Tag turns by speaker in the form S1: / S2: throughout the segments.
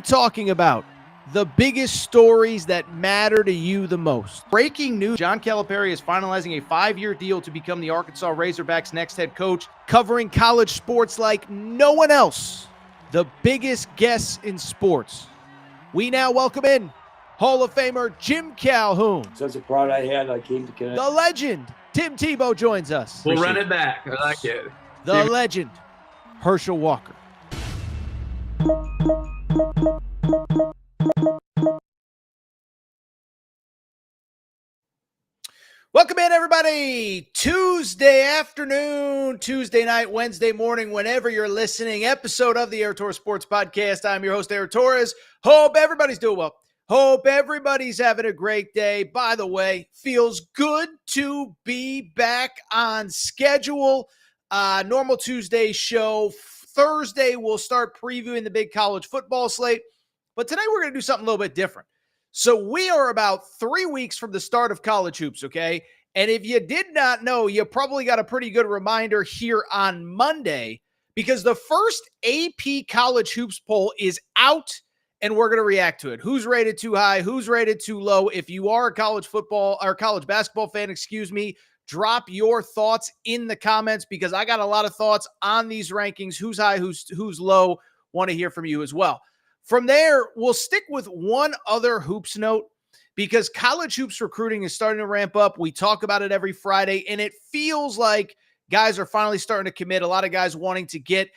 S1: talking about the biggest stories that matter to you the most. Breaking news, John Calipari is finalizing a 5-year deal to become the Arkansas Razorbacks' next head coach, covering college sports like no one else. The biggest guests in sports. We now welcome in Hall of Famer Jim Calhoun.
S2: Such a pride I had, I came to connect.
S1: The legend, Tim Tebow, joins us.
S3: We'll run it back. I like it.
S1: The legend, Herschel Walker. Welcome in, everybody. Tuesday afternoon, Tuesday night, Wednesday morning, whenever you're listening, episode of the Air Torres Sports Podcast. I'm your host, Air Torres. Hope everybody's doing well. Hope everybody's having a great day. By the way, feels good to be back on schedule. Normal Tuesday show. Thursday, we'll start previewing the big college football slate. But today, we're going to do something a little bit different. So we are about 3 weeks from the start of college hoops, okay? And if you did not know, you probably got a pretty good reminder here on Monday because the first AP college hoops poll is out and we're going to react to it. Who's rated too high? Who's rated too low? If you are a college football or college basketball fan, drop your thoughts in the comments because I got a lot of thoughts on these rankings. Who's high? Who's low? Want to hear from you as well. From there, we'll stick with one other hoops note because college hoops recruiting is starting to ramp up. We talk about it every Friday, and it feels like guys are finally starting to commit. A lot of guys wanting to get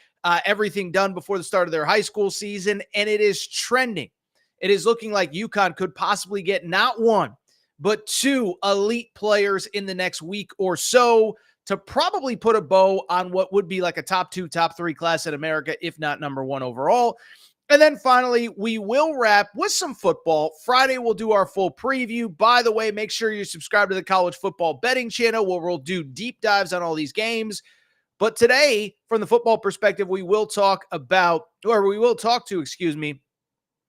S1: everything done before the start of their high school season, and it is trending. It is looking like UConn could possibly get not one, but two elite players in the next week or so to probably put a bow on what would be like a top 2, top 3 class in America, if not number 1 overall. And then finally, we will wrap with some football. Friday, we'll do our full preview. By the way, make sure you subscribe to the college football betting channel where we'll do deep dives on all these games. But today, from the football perspective, we will talk to,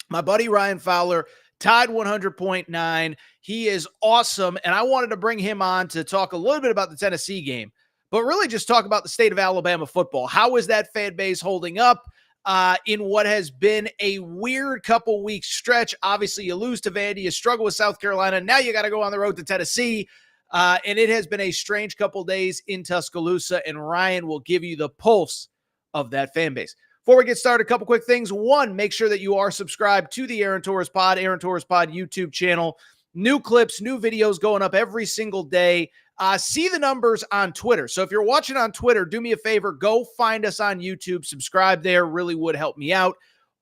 S1: my buddy Ryan Fowler, tied 100.9. He is awesome, and I wanted to bring him on to talk a little bit about the Tennessee game, but really just talk about the state of Alabama football. How is that fan base holding up? In what has been a weird couple weeks stretch? Obviously, you lose to Vandy, you struggle with South Carolina. Now you got to go on the road to Tennessee. And it has been a strange couple days in Tuscaloosa, and Ryan will give you the pulse of that fan base. Before we get started, a couple quick things. One, make sure that you are subscribed to the Aaron Torres Pod YouTube channel. New clips, new videos going up every single day. See the numbers on Twitter. So if you're watching on Twitter, do me a favor, go find us on YouTube, subscribe there, really would help me out.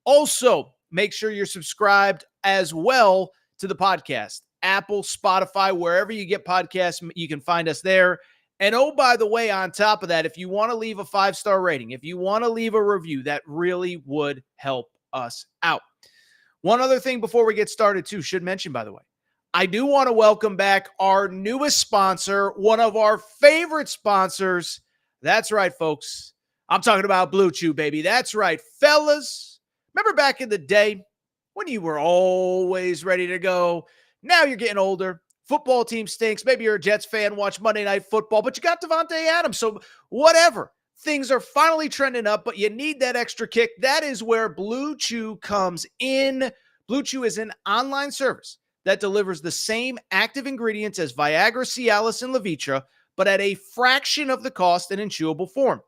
S1: Also, make sure you're subscribed as well to the podcast. Apple, Spotify, wherever you get podcasts, you can find us there. And oh, by the way, on top of that, if you want to leave a 5-star rating, if you want to leave a review, that really would help us out. One other thing before we get started too, should mention, by the way, I do want to welcome back our newest sponsor, one of our favorite sponsors. That's right, folks. I'm talking about Blue Chew, baby. That's right, fellas. Remember back in the day when you were always ready to go? Now you're getting older. Football team stinks. Maybe you're a Jets fan, watch Monday Night Football, but you got Devontae Adams. So whatever. Things are finally trending up, but you need that extra kick. That is where Blue Chew comes in. Blue Chew is an online service that delivers the same active ingredients as Viagra, Cialis, and Levitra, but at a fraction of the cost and in chewable form.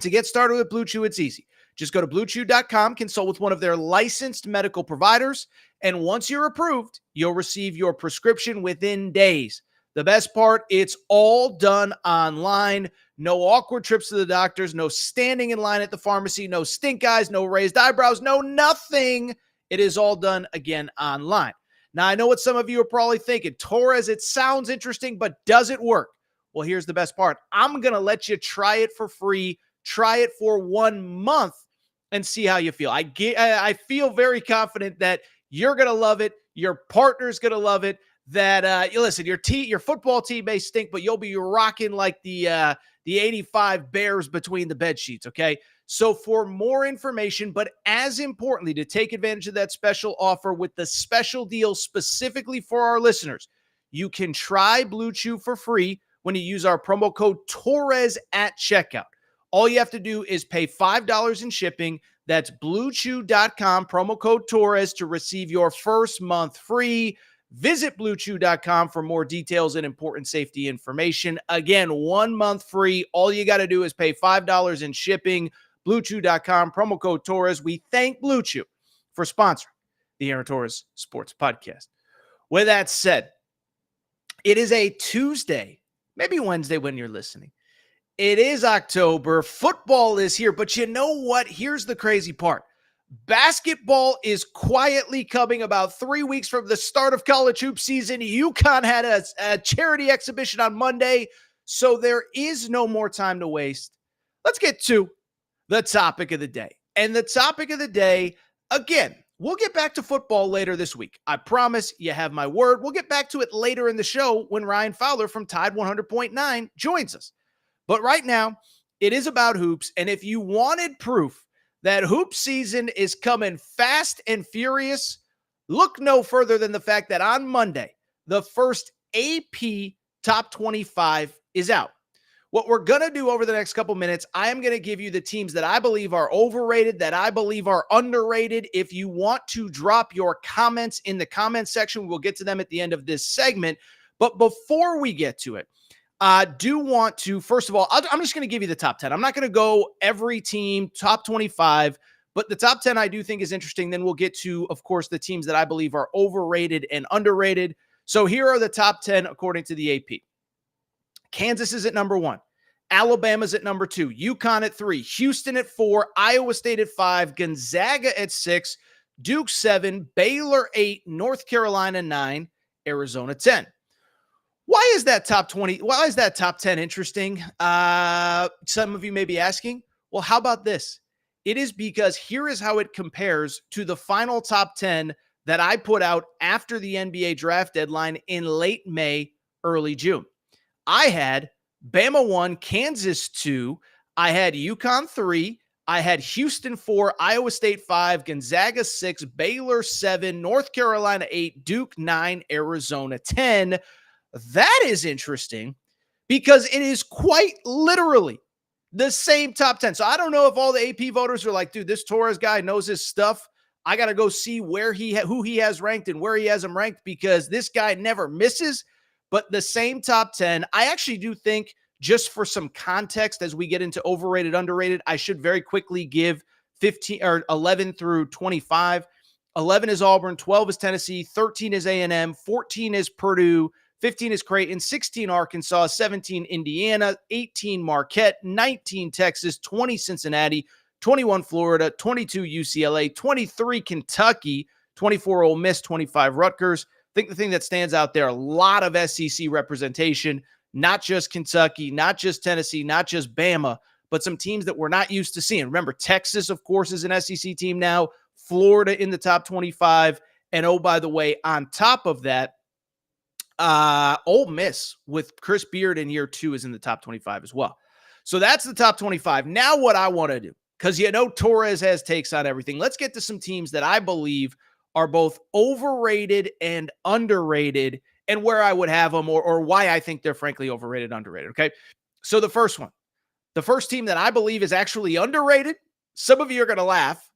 S1: To get started with Blue Chew, it's easy. Just go to BlueChew.com, consult with one of their licensed medical providers, and once you're approved, you'll receive your prescription within days. The best part, it's all done online. No awkward trips to the doctors, no standing in line at the pharmacy, no stink eyes, no raised eyebrows, no nothing. It is all done, again, online. Now, I know what some of you are probably thinking. Torres, it sounds interesting, but does it work? Well, here's the best part. I'm going to let you try it for free. Try it for 1 month and see how you feel. I feel very confident that you're going to love it. Your partner's going to love it. That, listen, your football team may stink, but you'll be rocking like the 85 Bears between the bed sheets, okay? So for more information, but as importantly, to take advantage of that special offer with the special deal specifically for our listeners, you can try Blue Chew for free when you use our promo code Torres at checkout. All you have to do is pay $5 in shipping. That's BlueChew.com, promo code Torres, to receive your first month free. Visit BlueChew.com for more details and important safety information. Again, 1 month free. All you got to do is pay $5 in shipping. BlueChew.com, promo code Torres. We thank Blue Chew for sponsoring the Aaron Torres Sports Podcast. With that said, it is a Tuesday, maybe Wednesday when you're listening. It is October. Football is here, but you know what? Here's the crazy part. Basketball is quietly coming about 3 weeks from the start of college hoop season. UConn had a charity exhibition on Monday, so there is no more time to waste. Let's get to the topic of the day. And the topic of the day, again, we'll get back to football later this week. I promise, you have my word. We'll get back to it later in the show when Ryan Fowler from Tide 100.9 joins us. But right now, it is about hoops. And if you wanted proof that hoop season is coming fast and furious, look no further than the fact that on Monday, the first AP Top 25 is out. What we're going to do over the next couple minutes, I am going to give you the teams that I believe are overrated, that I believe are underrated. If you want to drop your comments in the comment section, we'll get to them at the end of this segment. But before we get to it, I do want to, first of all, I'm just going to give you the top 10. I'm not going to go every team, top 25, but the top 10 I do think is interesting. Then we'll get to, of course, the teams that I believe are overrated and underrated. So here are the top 10 according to the AP. Kansas is at number 1. Alabama's at number 2. UConn at 3. Houston at 4. Iowa State at 5. Gonzaga at 6. Duke 7. Baylor 8. North Carolina 9. Arizona 10. Why is that top 20? Why is that top 10 interesting? Some of you may be asking, well, how about this? It is because here is how it compares to the final top 10 that I put out after the NBA draft deadline in late May, early June. I had Bama 1, Kansas 2. I had UConn 3. I had Houston 4, Iowa State 5, Gonzaga 6, Baylor 7, North Carolina 8, Duke 9, Arizona 10. That is interesting because it is quite literally the same top 10. So I don't know if all the AP voters are like, dude, this Torres guy knows his stuff. I got to go see where who he has ranked and where he has them ranked because this guy never misses. But the same top 10, I actually do think, just for some context as we get into overrated, underrated, I should very quickly give 15 or 11 through 25. 11 is Auburn, 12 is Tennessee, 13 is A&M, 14 is Purdue, 15 is Creighton, 16 Arkansas, 17 Indiana, 18 Marquette, 19 Texas, 20 Cincinnati, 21 Florida, 22 UCLA, 23 Kentucky, 24 Ole Miss, 25 Rutgers. I think the thing that stands out there, a lot of SEC representation, not just Kentucky, not just Tennessee, not just Bama, but some teams that we're not used to seeing. Remember, Texas, of course, is an SEC team now, Florida in the top 25. And oh, by the way, on top of that, Ole Miss with Chris Beard in year 2 is in the top 25 as well. So that's the top 25. Now what I want to do, because you know Torres has takes on everything. Let's get to some teams that I believe are both overrated and underrated and where I would have them or why I think they're frankly overrated, underrated. Okay. So the first team that I believe is actually underrated, some of you are going to laugh,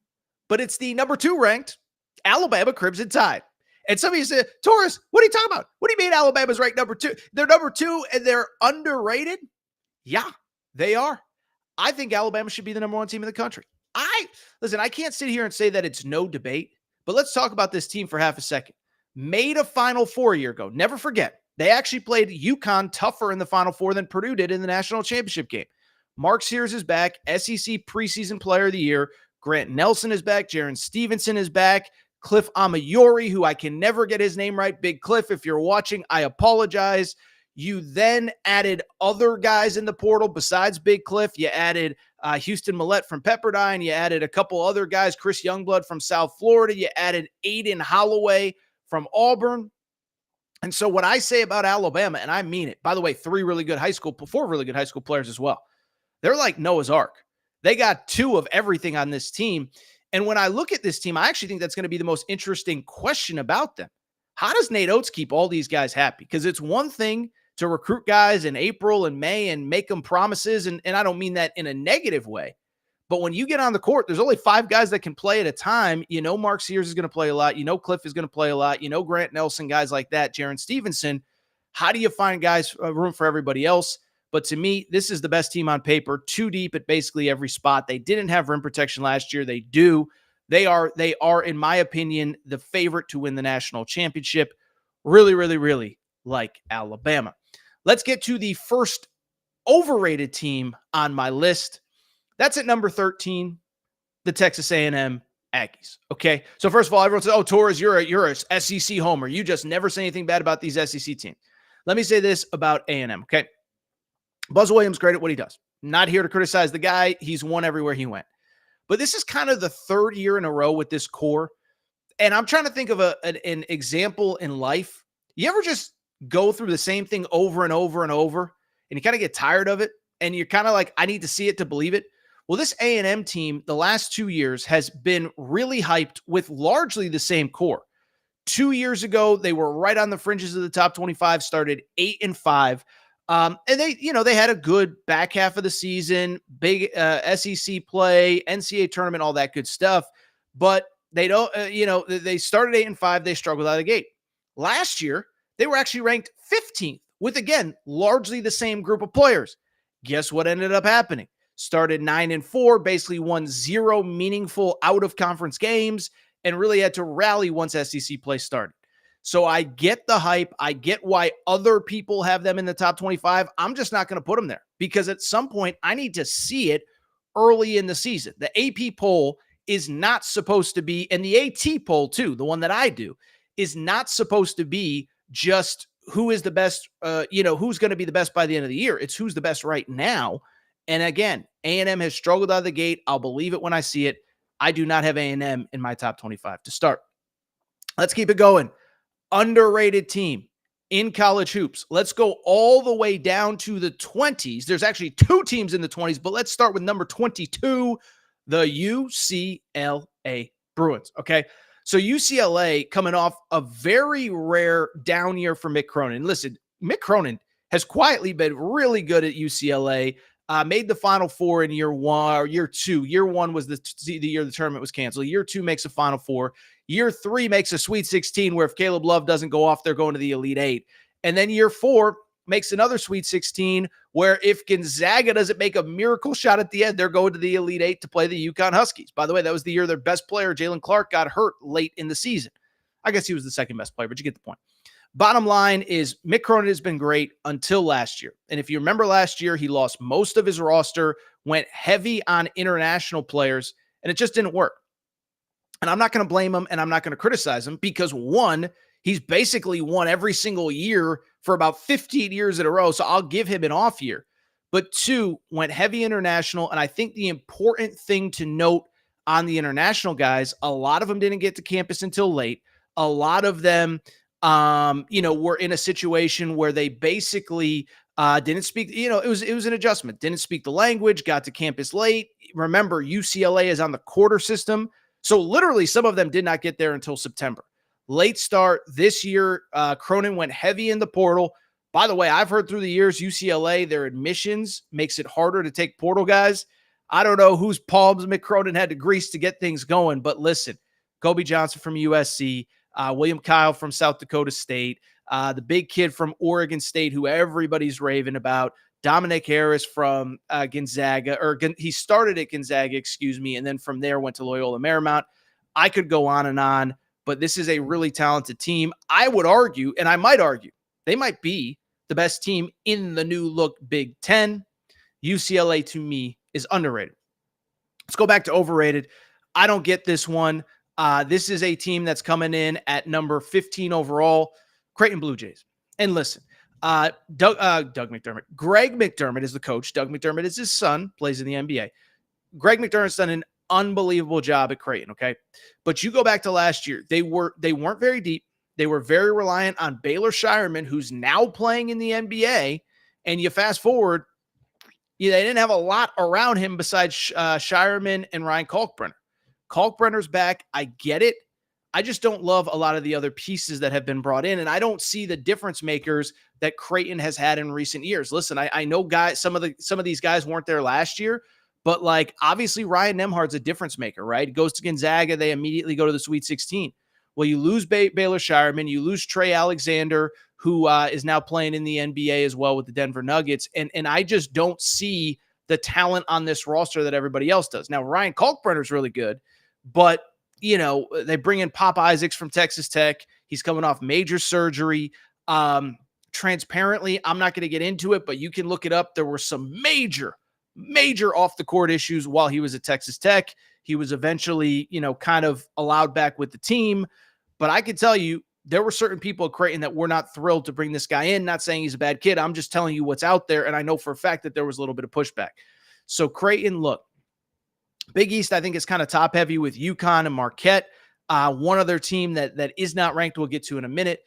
S1: but it's the number 2 ranked Alabama Crimson Tide. And some of you say, Torres, what are you talking about? What do you mean Alabama's ranked number 2? They're number 2 and they're underrated? Yeah, they are. I think Alabama should be the number 1 team in the country. Listen, I can't sit here and say that it's no debate, but let's talk about this team for half a second. Made a Final Four a year ago. Never forget. They actually played UConn tougher in the Final Four than Purdue did in the national championship game. Mark Sears is back. SEC preseason player of the year. Grant Nelson is back. Jaron Stevenson is back. Cliff Amayori, who I can never get his name right. Big Cliff, if you're watching, I apologize. You then added other guys in the portal besides Big Cliff. You added Houston Millett from Pepperdine. You added a couple other guys, Chris Youngblood from South Florida. You added Aiden Holloway from Auburn. And so what I say about Alabama, and I mean it, by the way, 4 really good high school players as well. They're like Noah's Ark. They got 2 of everything on this team. And when I look at this team, I actually think that's going to be the most interesting question about them. How does Nate Oates keep all these guys happy? Because it's one thing to recruit guys in April and May and make them promises. And I don't mean that in a negative way. But when you get on the court, there's only 5 guys that can play at a time. Mark Sears is going to play a lot. Cliff is going to play a lot. Grant Nelson, guys like that, Jaron Stevenson. How do you find guys room for everybody else? But to me, this is the best team on paper, 2 deep at basically every spot. They didn't have rim protection last year. They do. They are, in my opinion, the favorite to win the national championship. Really, really, really like Alabama. Let's get to the first overrated team on my list. That's at number 13, the Texas A&M Aggies. Okay, so first of all, everyone says, "Oh, Torres, you're a SEC homer. You just never say anything bad about these SEC teams." Let me say this about A&M. Okay, Buzz Williams, great at what he does. Not here to criticize the guy. He's won everywhere he went. But this is kind of the 3rd year in a row with this core, and I'm trying to think of an example in life. You ever just go through the same thing over and over and over, and you kind of get tired of it, and you're kind of like, I need to see it to believe it? Well, this A&M team, the last 2 years, has been really hyped with largely the same core. 2 years ago, they were right on the fringes of the top 25, started 8-5. And they had a good back half of the season, big SEC play, NCAA tournament, all that good stuff. But they don't, they started 8-5. They struggled out of the gate. Last year, they were actually ranked 15th with, again, largely the same group of players. Guess what ended up happening? Started 9-4, basically won 0 meaningful out-of-conference games, and really had to rally once SEC play started. So I get the hype. I get why other people have them in the top 25. I'm just not going to put them there because at some point I need to see it early in the season. The AP poll is not supposed to be, and the AT poll too, the one that I do, is not supposed to be just who is the best, who's going to be the best by the end of the year. It's who's the best right now. And again, A&M has struggled out of the gate. I'll believe it when I see it. I do not have A&M in my top 25 to start. Let's keep it going. Underrated team in college hoops. Let's go all the way down to the 20s. There's actually 2 teams in the 20s, but let's start with number 22, the UCLA Bruins. Okay, so UCLA coming off a very rare down year for Mick Cronin. Listen, Mick Cronin has quietly been really good at UCLA. Made the Final Four in year 1 or year 2. Year 1 was the year the tournament was canceled. Year 2 makes a Final Four. Year 3 makes a Sweet 16 where if Caleb Love doesn't go off, they're going to the Elite 8. And then year 4 makes another Sweet 16 where if Gonzaga doesn't make a miracle shot at the end, they're going to the Elite 8 to play the UConn Huskies. By the way, that was the year their best player, Jalen Clark, got hurt late in the season. I guess he was the second best player, but you get the point. Bottom line is Mick Cronin has been great until last year. And if you remember last year, he lost most of his roster, went heavy on international players, and it just didn't work. And I'm not going to blame him and I'm not going to criticize him because 1, he's basically won every single year for about 15 years in a row. So I'll give him an off year. But 2, went heavy international. And I think the important thing to note on the international guys, a lot of them didn't get to campus until late. A lot of them were in a situation where they basically didn't speak, it was an adjustment, didn't speak the language, got to campus late. Remember, UCLA is on the quarter system. So literally some of them did not get there until September. Late start this year. Cronin went heavy in the portal. By the way, I've heard through the years, UCLA, their admissions makes it harder to take portal guys. I don't know whose palms Mick Cronin had to grease to get things going, but listen, Kobe Johnson from USC, William Kyle from South Dakota State, the big kid from Oregon State who everybody's raving about, Dominic Harris from Gonzaga, or he started at Gonzaga, and then from there went to Loyola Marymount. I could go on, but this is a really talented team. I would argue, and I might argue, they might be the best team in the new look Big Ten. UCLA, to me, is underrated. Let's go back to overrated. I don't get this one. This is a team that's coming in at number 15 overall, Creighton Blue Jays. And listen, Doug McDermott. Greg McDermott is the coach. Doug McDermott is his son, plays in the NBA. Greg McDermott's done an unbelievable job at Creighton, okay? But you go back to last year, they weren't very deep. They were very reliant on Baylor Shireman, who's now playing in the NBA. And you fast forward, they didn't have a lot around him besides Shireman and Ryan Kalkbrenner. Kalkbrenner's back. I get it. I just don't love a lot of the other pieces that have been brought in. And I don't see the difference makers that Creighton has had in recent years. Listen, I know guys, some of these guys weren't there last year, but like obviously Ryan Nembhard's a difference maker, right? Goes to Gonzaga, they immediately go to the Sweet 16. Well, you lose Baylor Shireman, you lose Trey Alexander, who is now playing in the NBA as well with the Denver Nuggets. And I just don't see the talent on this roster that everybody else does. Now, Ryan Kalkbrenner's really good, but, they bring in Pop Isaacs from Texas Tech. He's coming off major surgery. Transparently, I'm not going to get into it, but you can look it up. There were some major off-the-court issues while he was at Texas Tech. He was eventually, kind of allowed back with the team. But I can tell you, there were certain people at Creighton that were not thrilled to bring this guy in. Not saying he's a bad kid. I'm just telling you what's out there. And I know for a fact that there was a little bit of pushback. So Creighton, look, Big East, I think is kind of top heavy with UConn and Marquette. One other team that is not ranked, we'll get to in a minute.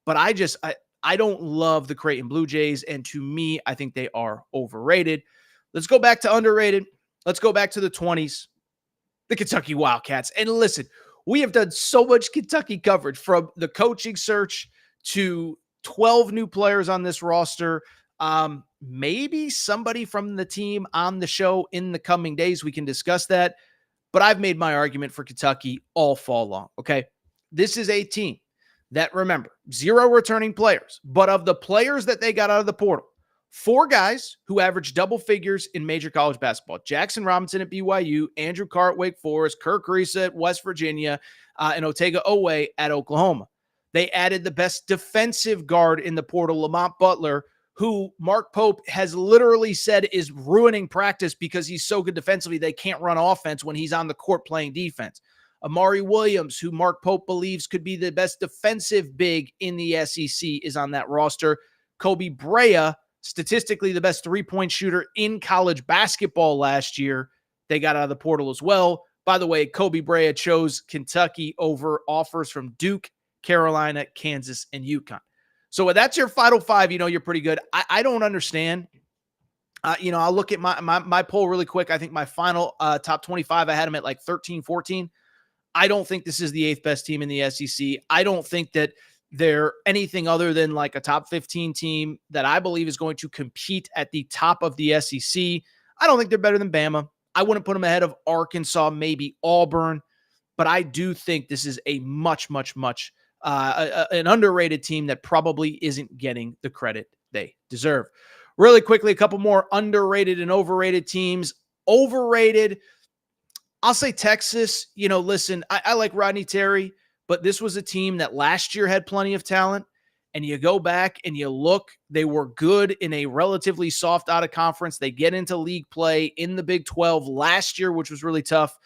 S1: But I don't love the Creighton Blue Jays. And to me, I think they are overrated. Let's go back to underrated. Let's go back to the 20s, the Kentucky Wildcats. And listen, we have done so much Kentucky coverage, from the coaching search to 12 new players on this roster. Maybe somebody from the team on the show in the coming days. We can discuss that. But I've made my argument for Kentucky all fall long. Okay. This is a team that, remember, 0 returning players, but of the players that they got out of the portal, 4 guys who averaged double figures in major college basketball: Jackson Robinson at BYU, Andrew Carr at Wake Forest, Kirk Risa at West Virginia, and Otega Owe at Oklahoma. They added the best defensive guard in the portal, Lamont Butler, who Mark Pope has literally said is ruining practice because he's so good defensively they can't run offense when he's on the court playing defense. Amari Williams, who Mark Pope believes could be the best defensive big in the SEC, is on that roster. Kobe Brea, statistically the best three-point shooter in college basketball last year, they got out of the portal as well. By the way, Kobe Brea chose Kentucky over offers from Duke, Carolina, Kansas, and UConn. So when that's your final 5, you're pretty good. I don't understand. I'll look at my poll really quick. I think my final top 25, I had them at like 13, 14. I don't think this is the 8th best team in the SEC. I don't think that they're anything other than like a top 15 team that I believe is going to compete at the top of the SEC. I don't think they're better than Bama. I wouldn't put them ahead of Arkansas, maybe Auburn, but I do think this is a much an underrated team that probably isn't getting the credit they deserve. Really quickly, a couple more underrated and overrated teams. Overrated, I'll say Texas. Listen, I like Rodney Terry, but this was a team that last year had plenty of talent. And you go back and you look, they were good in a relatively soft out of conference. They get into league play in the Big 12 last year, which was really tough.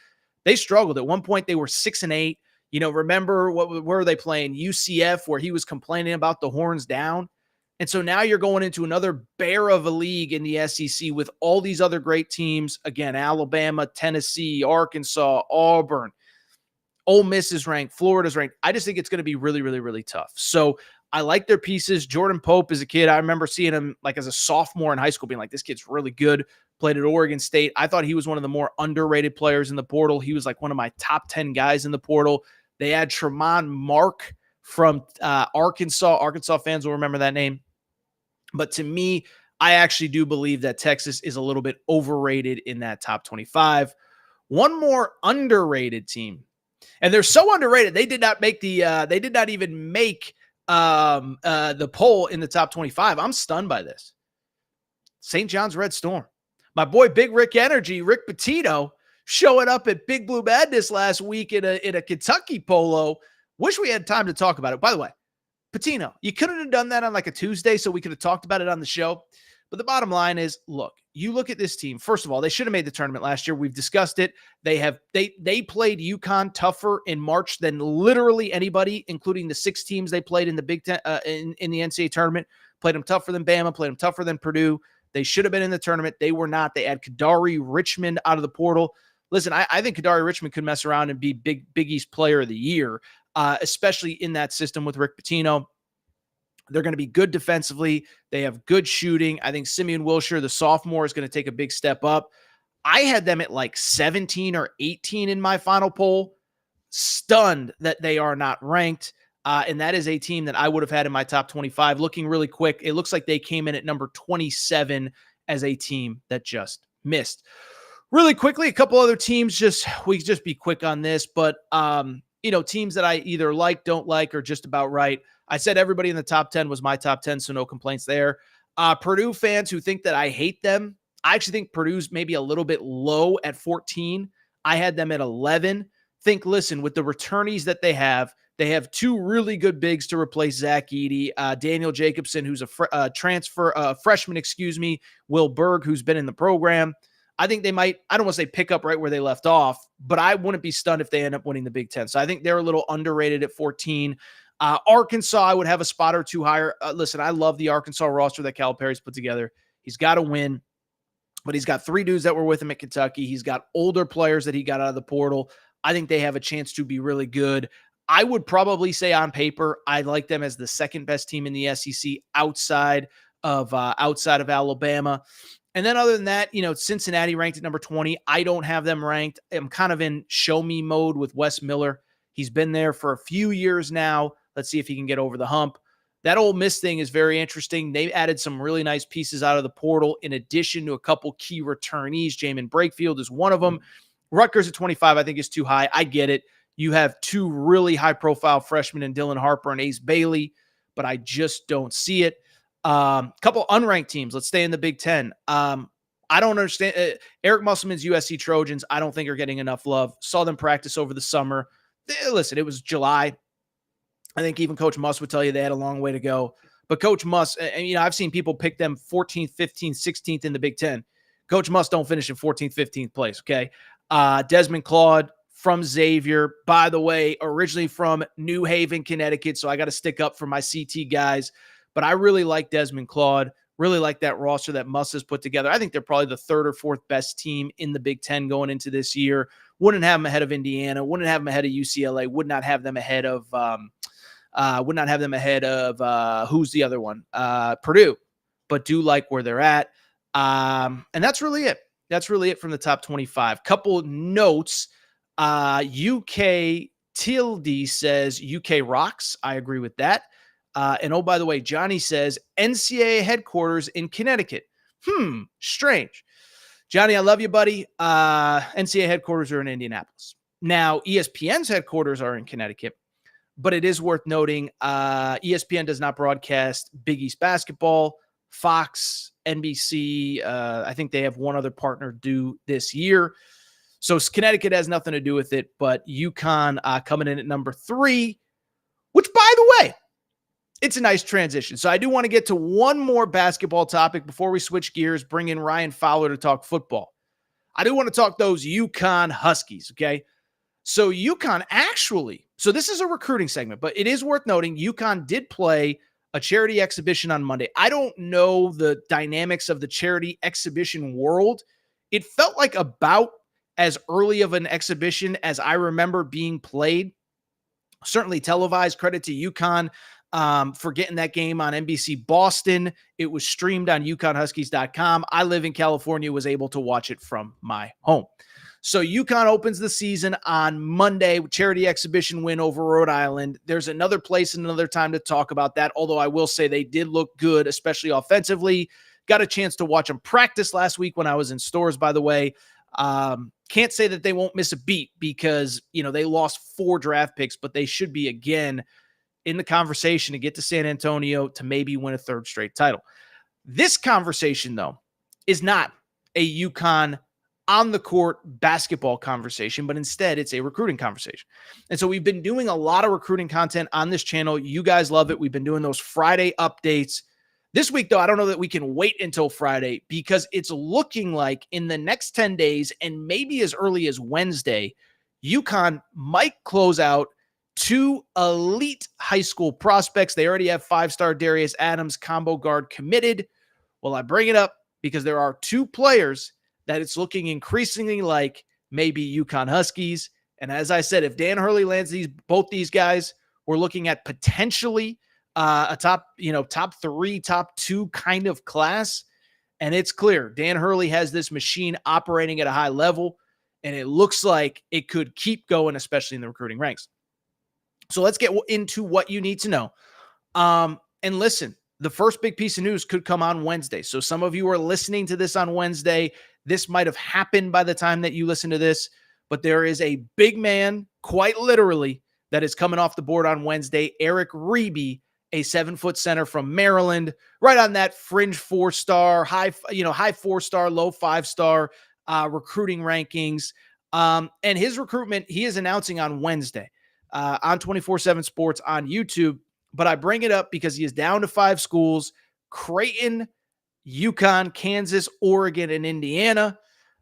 S1: They struggled. At one point, they were 6-8. Remember where were they playing? UCF, where he was complaining about the horns down. And so now you're going into another bear of a league in the SEC with all these other great teams. Again, Alabama, Tennessee, Arkansas, Auburn. Ole Miss is ranked. Florida's ranked. I just think it's going to be really, really, really tough. So I like their pieces. Jordan Pope is a kid. I remember seeing him like as a sophomore in high school being like, this kid's really good. Played at Oregon State. I thought he was one of the more underrated players in the portal. He was like one of my top 10 guys in the portal. They had Tremont Mark from Arkansas. Arkansas fans will remember that name. But to me, I actually do believe that Texas is a little bit overrated in that top 25. One more underrated team. And they're so underrated. They did not make they did not even make the poll in the top 25. I'm stunned by this. St. John's Red Storm. My boy, Big Rick Energy, Rick Pitino, showing up at Big Blue Madness last week in a Kentucky polo. Wish we had time to talk about it. By the way, Pitino, you couldn't have done that on like a Tuesday so we could have talked about it on the show. But the bottom line is, look, you look at this team. First of all, they should have made the tournament last year. We've discussed it. They played UConn tougher in March than literally anybody, including the 6 teams they played in the Big Ten in the NCAA tournament. Played them tougher than Bama. Played them tougher than Purdue. They should have been in the tournament. They were not. They had Kadari Richmond out of the portal. Listen, I think Kadari Richmond could mess around and be Big East Player of the Year, especially in that system with Rick Pitino. They're going to be good defensively. They have good shooting. I think Simeon Wilshire, the sophomore, is going to take a big step up. I had them at like 17 or 18 in my final poll. stunned that they are not ranked. And that is a team that I would have had in my top 25. Looking really quick, it looks like they came in at number 27 as a team that just missed. Really quickly, a couple other teams, we just be quick on this, but teams that I either like, don't like, or just about right. I said everybody in the top 10 was my top 10, so no complaints there. Purdue fans who think that I hate them, I actually think Purdue's maybe a little bit low at 14. I had them at 11. Listen, with the returnees that they have two really good bigs to replace Zach Edey, Daniel Jacobson, who's a freshman, Will Berg, who's been in the program. I think they might, I don't want to say pick up right where they left off, but I wouldn't be stunned if they end up winning the Big Ten. So I think they're a little underrated at 14. Arkansas, I would have a spot or two higher. Listen, I love the Arkansas roster that Calipari's put together. He's got to win, but he's got 3 dudes that were with him at Kentucky. He's got older players that he got out of the portal. I think they have a chance to be really good. I would probably say on paper, I like them as the second best team in the SEC outside of Alabama. And then other than that, Cincinnati ranked at number 20. I don't have them ranked. I'm kind of in show me mode with Wes Miller. He's been there for a few years now. Let's see if he can get over the hump. That Ole Miss thing is very interesting. They've added some really nice pieces out of the portal in addition to a couple key returnees. Jamin Brakefield is one of them. Rutgers at 25, I think, is too high. I get it. You have 2 really high-profile freshmen in Dylan Harper and Ace Bailey, but I just don't see it. Couple unranked teams. Let's stay in the Big Ten. I don't understand. Eric Musselman's USC Trojans, I don't think are getting enough love. Saw them practice over the summer. Listen, it was July. I think even Coach Muss would tell you they had a long way to go. But Coach Muss, and I've seen people pick them 14th, 15th, 16th in the Big Ten. Coach Muss don't finish in 14th, 15th place, okay? Desmond Claude from Xavier, by the way, originally from New Haven, Connecticut, so I got to stick up for my CT guys. But I really like Desmond Claude, really like that roster that Muss has put together. I think they're probably the 3rd or 4th best team in the Big Ten going into this year. Wouldn't have them ahead of Indiana, wouldn't have them ahead of UCLA, would not have them ahead of who's the other one? Purdue, but do like where they're at. And that's really it. That's really it from the top 25. Couple notes. UK Tilde says UK rocks. I agree with that. And oh, by the way, Johnny says NCAA headquarters in Connecticut. Strange. Johnny, I love you, buddy. NCAA headquarters are in Indianapolis. Now, ESPN's headquarters are in Connecticut, but it is worth noting ESPN does not broadcast Big East basketball. Fox, NBC, I think they have one other partner due this year. So Connecticut has nothing to do with it, but UConn coming in at number 3, which, by the way, it's a nice transition. So I do want to get to one more basketball topic before we switch gears, bring in Ryan Fowler to talk football. I do want to talk those UConn Huskies, okay? So UConn so this is a recruiting segment, but it is worth noting UConn did play a charity exhibition on Monday. I don't know the dynamics of the charity exhibition world. It felt like about as early of an exhibition as I remember being played. Certainly televised. Credit to UConn for getting that game on NBC Boston. It was streamed on UConnHuskies.com. I live in California, was able to watch it from my home. So UConn opens the season on Monday, charity exhibition win over Rhode Island. There's another place and another time to talk about that, although I will say they did look good, especially offensively. Got a chance to watch them practice last week when I was in stores, by the way. Can't say that they won't miss a beat because, they lost 4 draft picks, but they should be again in the conversation to get to San Antonio to maybe win a 3rd straight title. This conversation, though, is not a UConn on the court basketball conversation, but instead it's a recruiting conversation. And so we've been doing a lot of recruiting content on this channel. You guys love it. We've been doing those Friday updates. This week, though, I don't know that we can wait until Friday because it's looking like in the next 10 days and maybe as early as Wednesday, UConn might close out 2 elite high school prospects. They already have 5-star Darius Adams combo guard committed. Well, I bring it up because there are 2 players that it's looking increasingly like maybe UConn Huskies. And as I said, if Dan Hurley lands both these guys, we're looking at potentially a top 3, top 2 kind of class. And it's clear Dan Hurley has this machine operating at a high level. and it looks like it could keep going, especially in the recruiting ranks. So let's get into what you need to know. And listen, the first big piece of news could come on Wednesday. So some of you are listening to this on Wednesday. This might have happened by the time that you listen to this, but there is a big man, quite literally, that is coming off the board on Wednesday. Eric Reeby, a 7-foot center from Maryland, right on that fringe 4-star, high 4-star, low 5-star recruiting rankings. And his recruitment, he is announcing on Wednesday on 24/7 Sports on YouTube. But I bring it up because he is down to 5 schools: Creighton, UConn, Kansas, Oregon, and Indiana.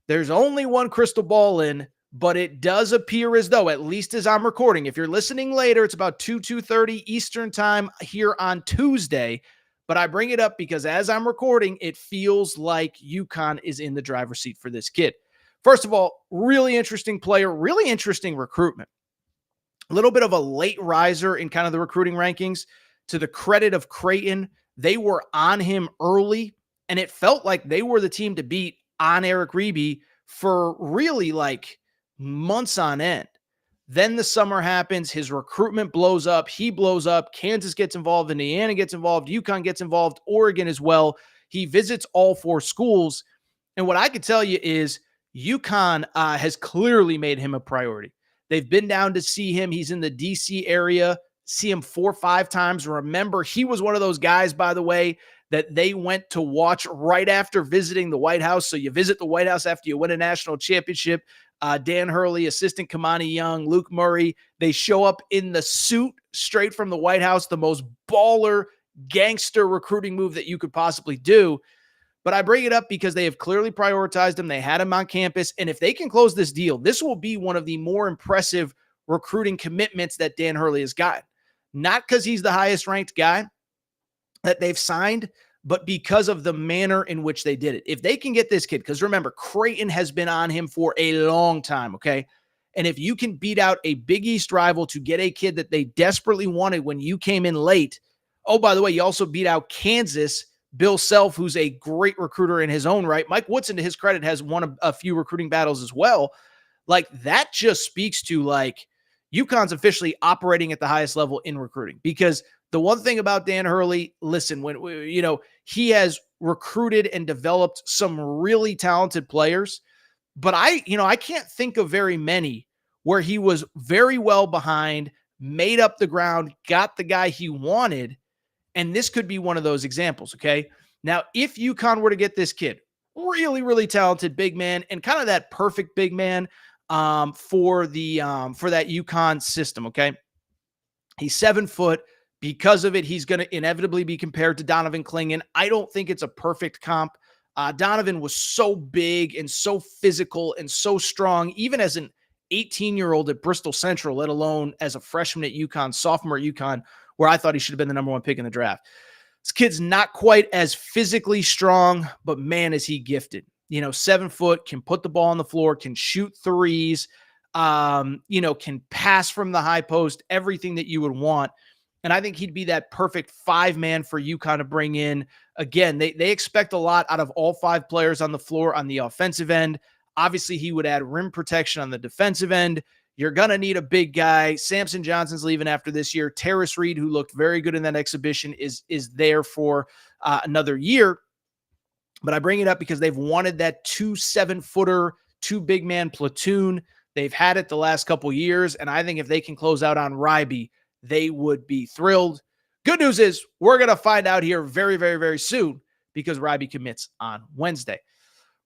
S1: There's only one crystal ball in, but it does appear as though, at least as I'm recording, if you're listening later, it's about 2:30 Eastern time here on Tuesday. But I bring it up because as I'm recording, it feels like UConn is in the driver's seat for this kid. First of all, really interesting player, really interesting recruitment. A little bit of a late riser in kind of the recruiting rankings. To the credit of Creighton, they were on him early, and it felt like they were the team to beat on Eric Reeby for really like months on end. Then the summer happens, his recruitment blows up, he blows up, Kansas gets involved, Indiana gets involved, UConn gets involved, Oregon as well. He visits all 4 schools, and what I could tell you is UConn has clearly made him a priority. They've been down to see him. He's in the DC area, see him 4 or 5 times. Remember, he was one of those guys, by the way, that they went to watch right after visiting the White House. So you visit the White House after you win a national championship. Dan Hurley, assistant Kamani Young, Luke Murray, they show up in the suit straight from the White House, the most baller gangster recruiting move that you could possibly do. But I bring it up because they have clearly prioritized him. They had him on campus. And if they can close this deal, this will be one of the more impressive recruiting commitments that Dan Hurley has gotten. Not because he's the highest ranked guy that they've signed, but because of the manner in which they did it. If they can get this kid, because remember, Creighton has been on him for a long time, okay? And if you can beat out a Big East rival to get a kid that they desperately wanted when you came in late. Oh, by the way, you also beat out Kansas, Bill Self, who's a great recruiter in his own right. Mike Woodson, to his credit, has won a few recruiting battles as well. Like, that just speaks to, like, UConn's officially operating at the highest level in recruiting. Because the one thing about Dan Hurley, listen, when he has recruited and developed some really talented players, but I can't think of very many where he was very well behind, made up the ground, got the guy he wanted. And this could be one of those examples, okay? Now, if UConn were to get this kid, really, really talented big man, and kind of that perfect big man for that UConn system, okay? He's 7 foot. Because of it, he's going to inevitably be compared to Donovan Clingan. I don't think it's a perfect comp. Donovan was so big and so physical and so strong, even as an 18-year-old at Bristol Central, let alone as a freshman at UConn, sophomore at UConn, where I thought he should have been the number 1 pick in the draft. This kid's not quite as physically strong, but man, is he gifted. 7 foot, can put the ball on the floor, can shoot threes, can pass from the high post, everything that you would want. And I think he'd be that perfect 5-man for UConn to bring in. Again, they expect a lot out of all 5 players on the floor on the offensive end. Obviously, he would add rim protection on the defensive end. You're going to need a big guy. Samson Johnson's leaving after this year. Torres Reed, who looked very good in that exhibition, is there for another year. But I bring it up because they've wanted that 2 7-footer, 2 big-man platoon. They've had it the last couple years, and I think if they can close out on Reeby, they would be thrilled. Good news is we're going to find out here very, very, very soon because Reeby commits on Wednesday.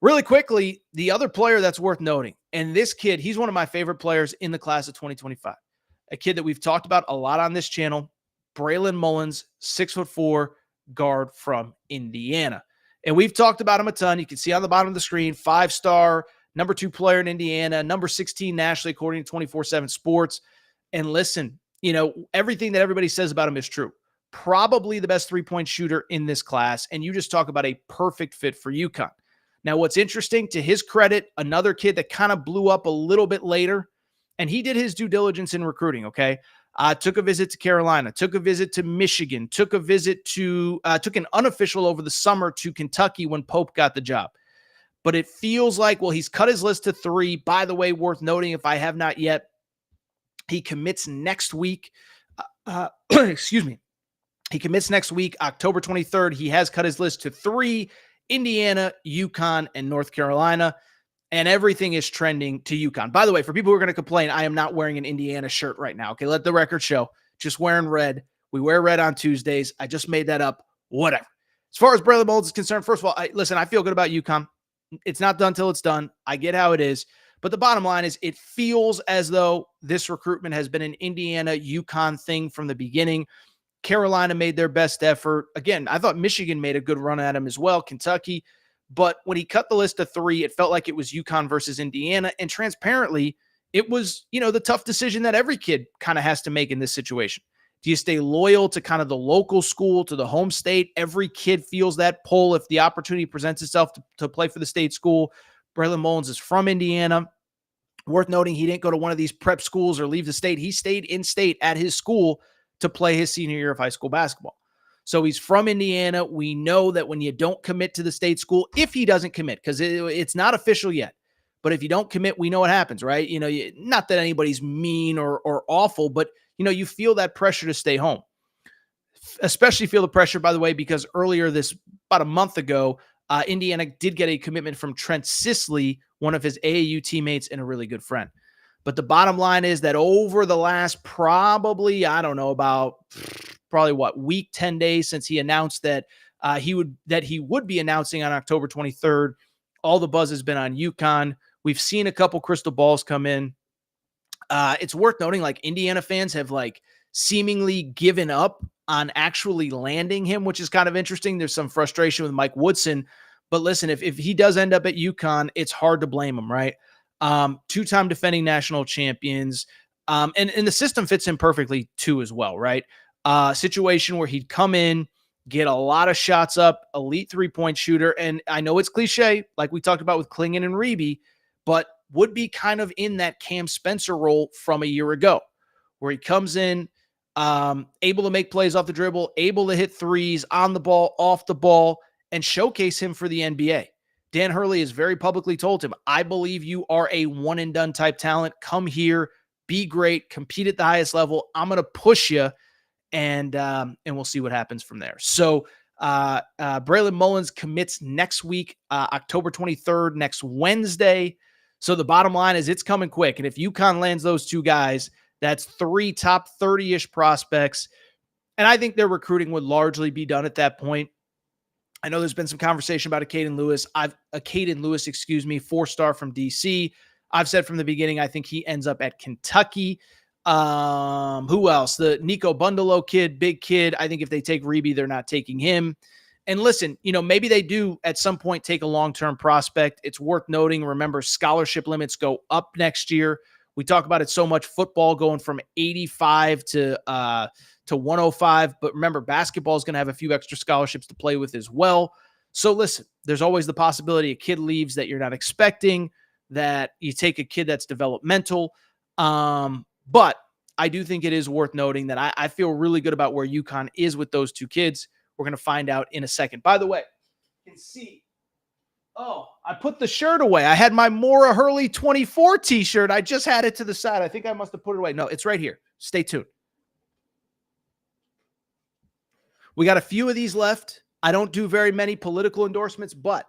S1: Really quickly, the other player that's worth noting, and this kid, he's one of my favorite players in the class of 2025. A kid that we've talked about a lot on this channel, Braylon Mullins, 6'4", guard from Indiana. And we've talked about him a ton. You can see on the bottom of the screen, 5-star, number 2 player in Indiana, number 16 nationally, according to 24/7 Sports. And listen, everything that everybody says about him is true. Probably the best 3-point shooter in this class. And you just talk about a perfect fit for UConn. Now, what's interesting, to his credit, another kid that kind of blew up a little bit later, and he did his due diligence in recruiting, okay? Took a visit to Carolina, took a visit to Michigan, took an unofficial over the summer to Kentucky when Pope got the job. but it feels like, well, he's cut his list to 3. By the way, worth noting, if I have not yet, he commits next week. Excuse me. He commits next week, October 23rd. He has cut his list to 3, Indiana, UConn, and North Carolina. And everything is trending to UConn. By the way, for people who are going to complain, I am not wearing an Indiana shirt right now. Okay, let the record show. Just wearing red. We wear red on Tuesdays. I just made that up. Whatever. As far as Braylon Mullins is concerned, first of all, I feel good about UConn. It's not done till it's done. I get how it is. But the bottom line is it feels as though this recruitment has been an Indiana UConn thing from the beginning. Carolina made their best effort. Again, I thought Michigan made a good run at him as well, Kentucky. But when he cut the list to 3, it felt like it was UConn versus Indiana. And transparently, it was, the tough decision that every kid kind of has to make in this situation. Do you stay loyal to kind of the local school, to the home state? Every kid feels that pull if the opportunity presents itself to play for the state school. Braylon Mullins is from Indiana. Worth noting, he didn't go to one of these prep schools or leave the state. He stayed in state at his school to play his senior year of high school basketball. So he's from Indiana. We know that when you don't commit to the state school, if he doesn't commit, because it's not official yet, but if you don't commit, we know what happens, right? Not that anybody's mean or awful, but you feel that pressure to stay home. Especially feel the pressure, by the way, because earlier about a month ago, Indiana did get a commitment from Trent Sisley, one of his AAU teammates and a really good friend. But the bottom line is that over the last probably, week, 10 days since he announced that he would be announcing on October 23rd, all the buzz has been on UConn. We've seen a couple crystal balls come in. It's worth noting, Indiana fans have seemingly given up on actually landing him, which is kind of interesting. There's some frustration with Mike Woodson, but listen, if he does end up at UConn, it's hard to blame him, right? 2-time defending national champions. And the system fits him perfectly too as well, right? Situation where he'd come in, get a lot of shots up, elite 3-point shooter. And I know it's cliche, like we talked about with Klingon and Reeby, but would be kind of in that Cam Spencer role from a year ago, where he comes in, able to make plays off the dribble, able to hit threes on the ball, off the ball, and showcase him for the NBA. Dan Hurley has very publicly told him, I believe you are a one-and-done type talent. Come here, be great, compete at the highest level. I'm going to push you, and we'll see what happens from there. So Braylon Mullins commits next week, October 23rd, next Wednesday. So the bottom line is it's coming quick. And if UConn lands those 2 guys, that's 3 top 30-ish prospects. And I think their recruiting would largely be done at that point. I know there's been some conversation about a Caden Lewis, 4-star from DC. I've said from the beginning, I think he ends up at Kentucky. Who else? The Nico Bundalo kid, big kid. I think if they take Reeby, they're not taking him. And listen, maybe they do at some point take a long-term prospect. It's worth noting. Remember, scholarship limits go up next year. We talk about it so much, football going from 85 to 105. But remember, basketball is going to have a few extra scholarships to play with as well. So listen, there's always the possibility a kid leaves that you're not expecting, that you take a kid that's developmental. But I do think it is worth noting that I feel really good about where UConn is with those 2 kids. We're going to find out in a second. By the way, you can see, I put the shirt away. I had my Maura Hurley 24 t-shirt. I just had it to the side. I think I must have put it away. No, it's right here. Stay tuned. We got a few of these left. I don't do very many political endorsements, but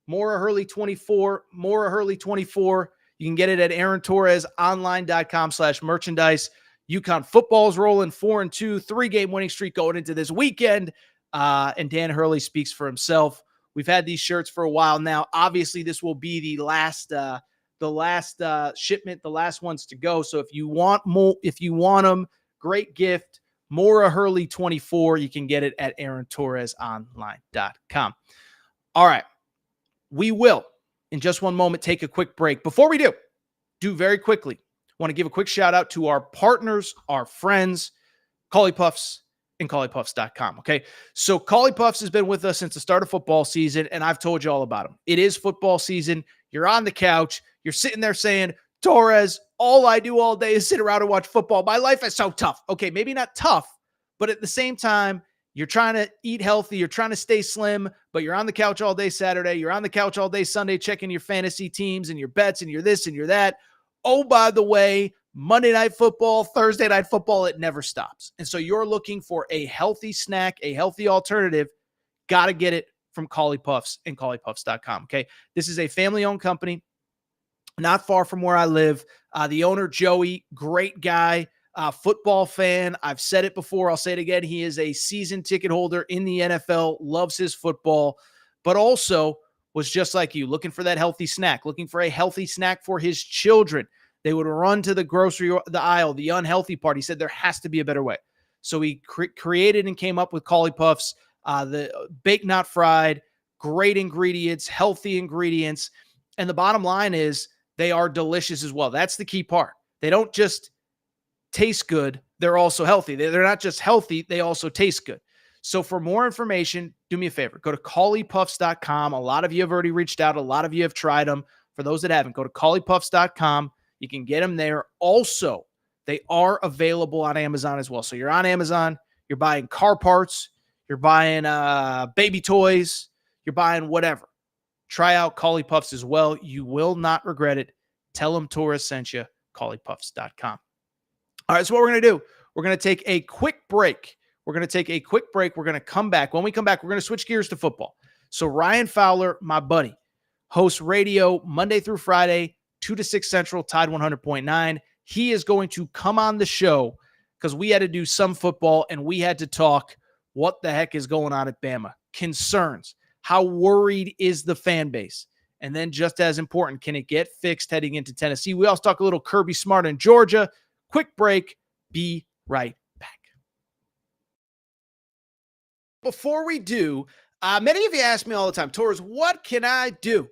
S1: Maura Hurley 24, Maura Hurley 24. You can get it at AaronTorresOnline.com/merchandise. UConn football's rolling 4-2, 3-game winning streak going into this weekend. And Dan Hurley speaks for himself. We've had these shirts for a while now. Obviously, this will be the last shipment, the last ones to go. So if you want them, great gift. Maura Hurley 24. You can get it at AaronTorresOnline.com. All right. We will, in just one moment, take a quick break. Before we do very quickly, want to give a quick shout out to our partners, our friends, Cauley Puffs and CauleyPuffs.com. Okay. So Cauley Puffs has been with us since the start of football season, and I've told you all about them. It is football season. You're on the couch. You're sitting there saying, Torres, all I do all day is sit around and watch football. My life is so tough. Okay. Maybe not tough, but at the same time, You're trying to eat healthy. You're trying to stay slim, but you're on the couch all day Saturday. You're on the couch all day Sunday checking your fantasy teams and your bets and your this and your that. Oh, by the way, Monday Night Football, Thursday Night Football, it never stops. And so you're looking for a healthy snack, a healthy alternative. Got to get it from Collie Puffs and ColliePuffs.com. Okay. This is a family-owned company, not far from where I live. The owner, Joey, great guy, football fan. I've said it before. I'll say it again. He is a season ticket holder in the NFL, loves his football, but also was just like you, looking for that healthy snack, looking for a healthy snack for his children. They would run to the the aisle, the unhealthy part. He said there has to be a better way. So he created and came up with Collie Puffs, the baked, not fried, great ingredients, healthy ingredients. And the bottom line is they are delicious as well. That's the key part. They don't just taste good. They're also healthy. They're not just healthy. They also taste good. So for more information, do me a favor. Go to ColliePuffs.com. A lot of you have already reached out. A lot of you have tried them. For those that haven't, go to ColliePuffs.com. You can get them there. Also, they are available on Amazon as well. So you're on Amazon, you're buying car parts, you're buying baby toys, you're buying whatever. Try out Collie Puffs as well. You will not regret it. Tell them Torres sent you, ColliePuffs.com. All right, so what we're going to do, we're going to take a quick break. We're going to come back. When we come back, we're going to switch gears to football. So Ryan Fowler, my buddy, hosts radio Monday through Friday, 2 to 6 Central, Tide 100.9. He is going to come on the show because we had to do some football and we had to talk what the heck is going on at Bama. Concerns. How worried is the fan base? And then just as important, can it get fixed heading into Tennessee? We also talk a little Kirby Smart in Georgia. Quick break. Be right back. Before we do, many of you ask me all the time, Torres, what can I do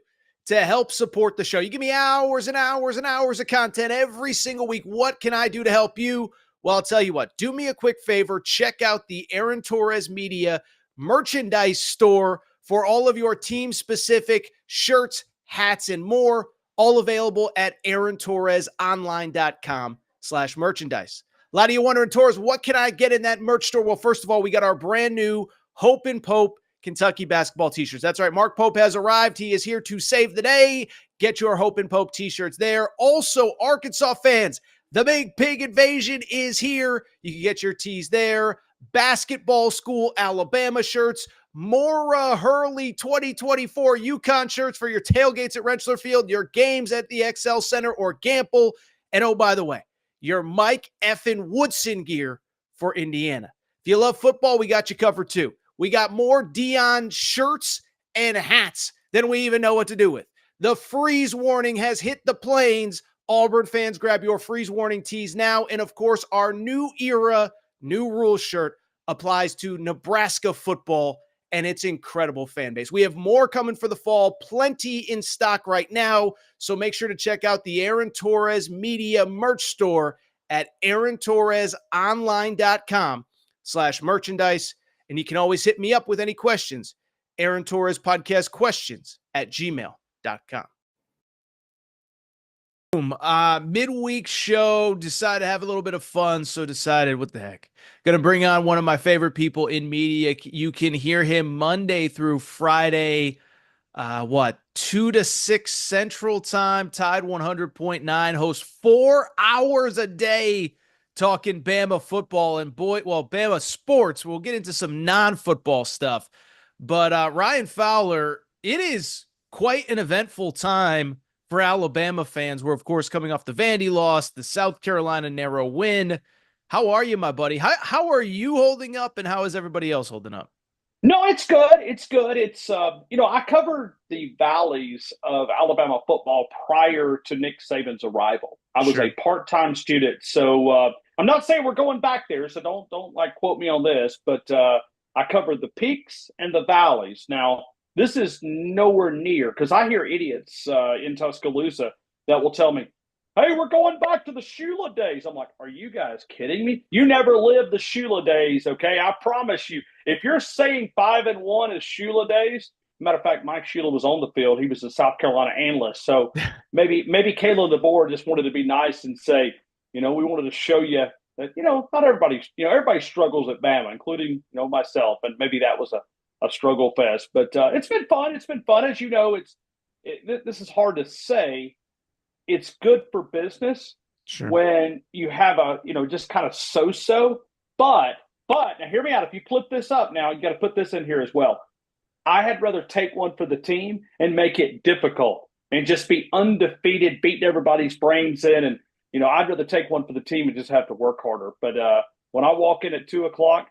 S1: to help support the show? You give me hours and hours and hours of content every single week. What can I do to help you? Well, I'll tell you what. Do me a quick favor. Check out the Aaron Torres Media merchandise store for all of your team-specific shirts, hats, and more. All available at AaronTorresOnline.com/merchandise. A lot of you wondering, Torres, what can I get in that merch store? Well, first of all, we got our brand new Hope and Pope Kentucky basketball t-shirts. That's right. Mark Pope has arrived. He is here to save the day. Get your Hope and Pope t-shirts there. Also, Arkansas fans, the Big Pig Invasion is here. You can get your tees there. Basketball School Alabama shirts. More Hurley 2024 UConn shirts for your tailgates at Rentschler Field, your games at the XL Center or Gamble. And oh, by the way, your Mike effing Woodson gear for Indiana. If you love football, we got you covered too. We got more Dion shirts and hats than we even know what to do with. The freeze warning has hit the plains. Auburn fans, grab your freeze warning tees now. And of course, our new era, new rules shirt applies to Nebraska football and its incredible fan base. We have more coming for the fall, plenty in stock right now. So make sure to check out the Aaron Torres Media merch store at AaronTorresOnline.com/merchandise. And you can always hit me up with any questions. Aaron Torres Podcast Questions @gmail.com. Midweek show, decided to have a little bit of fun, so decided, what the heck? Going to bring on one of my favorite people in media. You can hear him Monday through Friday, 2 to 6 Central Time, Tide 100.9, hosts 4 hours a day talking Bama football and Bama sports. We'll get into some non-football stuff. But Ryan Fowler, it is quite an eventful time for Alabama fans. We're, of course, coming off the Vandy loss, the South Carolina narrow win. How are you, my buddy? How are you holding up, and how is everybody else holding up?
S3: No, it's good. It's good. It's, I covered the valleys of Alabama football prior to Nick Saban's arrival. I was a part-time student. So I'm not saying we're going back there, so don't quote me on this, but I covered the peaks and the valleys. Now, this is nowhere near, because I hear idiots in Tuscaloosa that will tell me, hey, we're going back to the Shula days. I'm like, are you guys kidding me? You never lived the Shula days, okay? I promise you. If you're saying 5-1 is Shula days, matter of fact, Mike Shula was on the field. He was a South Carolina analyst. So maybe Caleb DeBoer just wanted to be nice and say, we wanted to show you not everybody struggles at Bama, including myself, and maybe that was a struggle fest. But it's been fun. It's been fun, as you know. This is hard to say. It's good for business when you have just kind of so-so. But now hear me out. If you flip this up now, you got to put this in here as well. I had rather take one for the team and make it difficult and just be undefeated, beating everybody's brains in. And, I'd rather take one for the team and just have to work harder. But when I walk in at 2:00,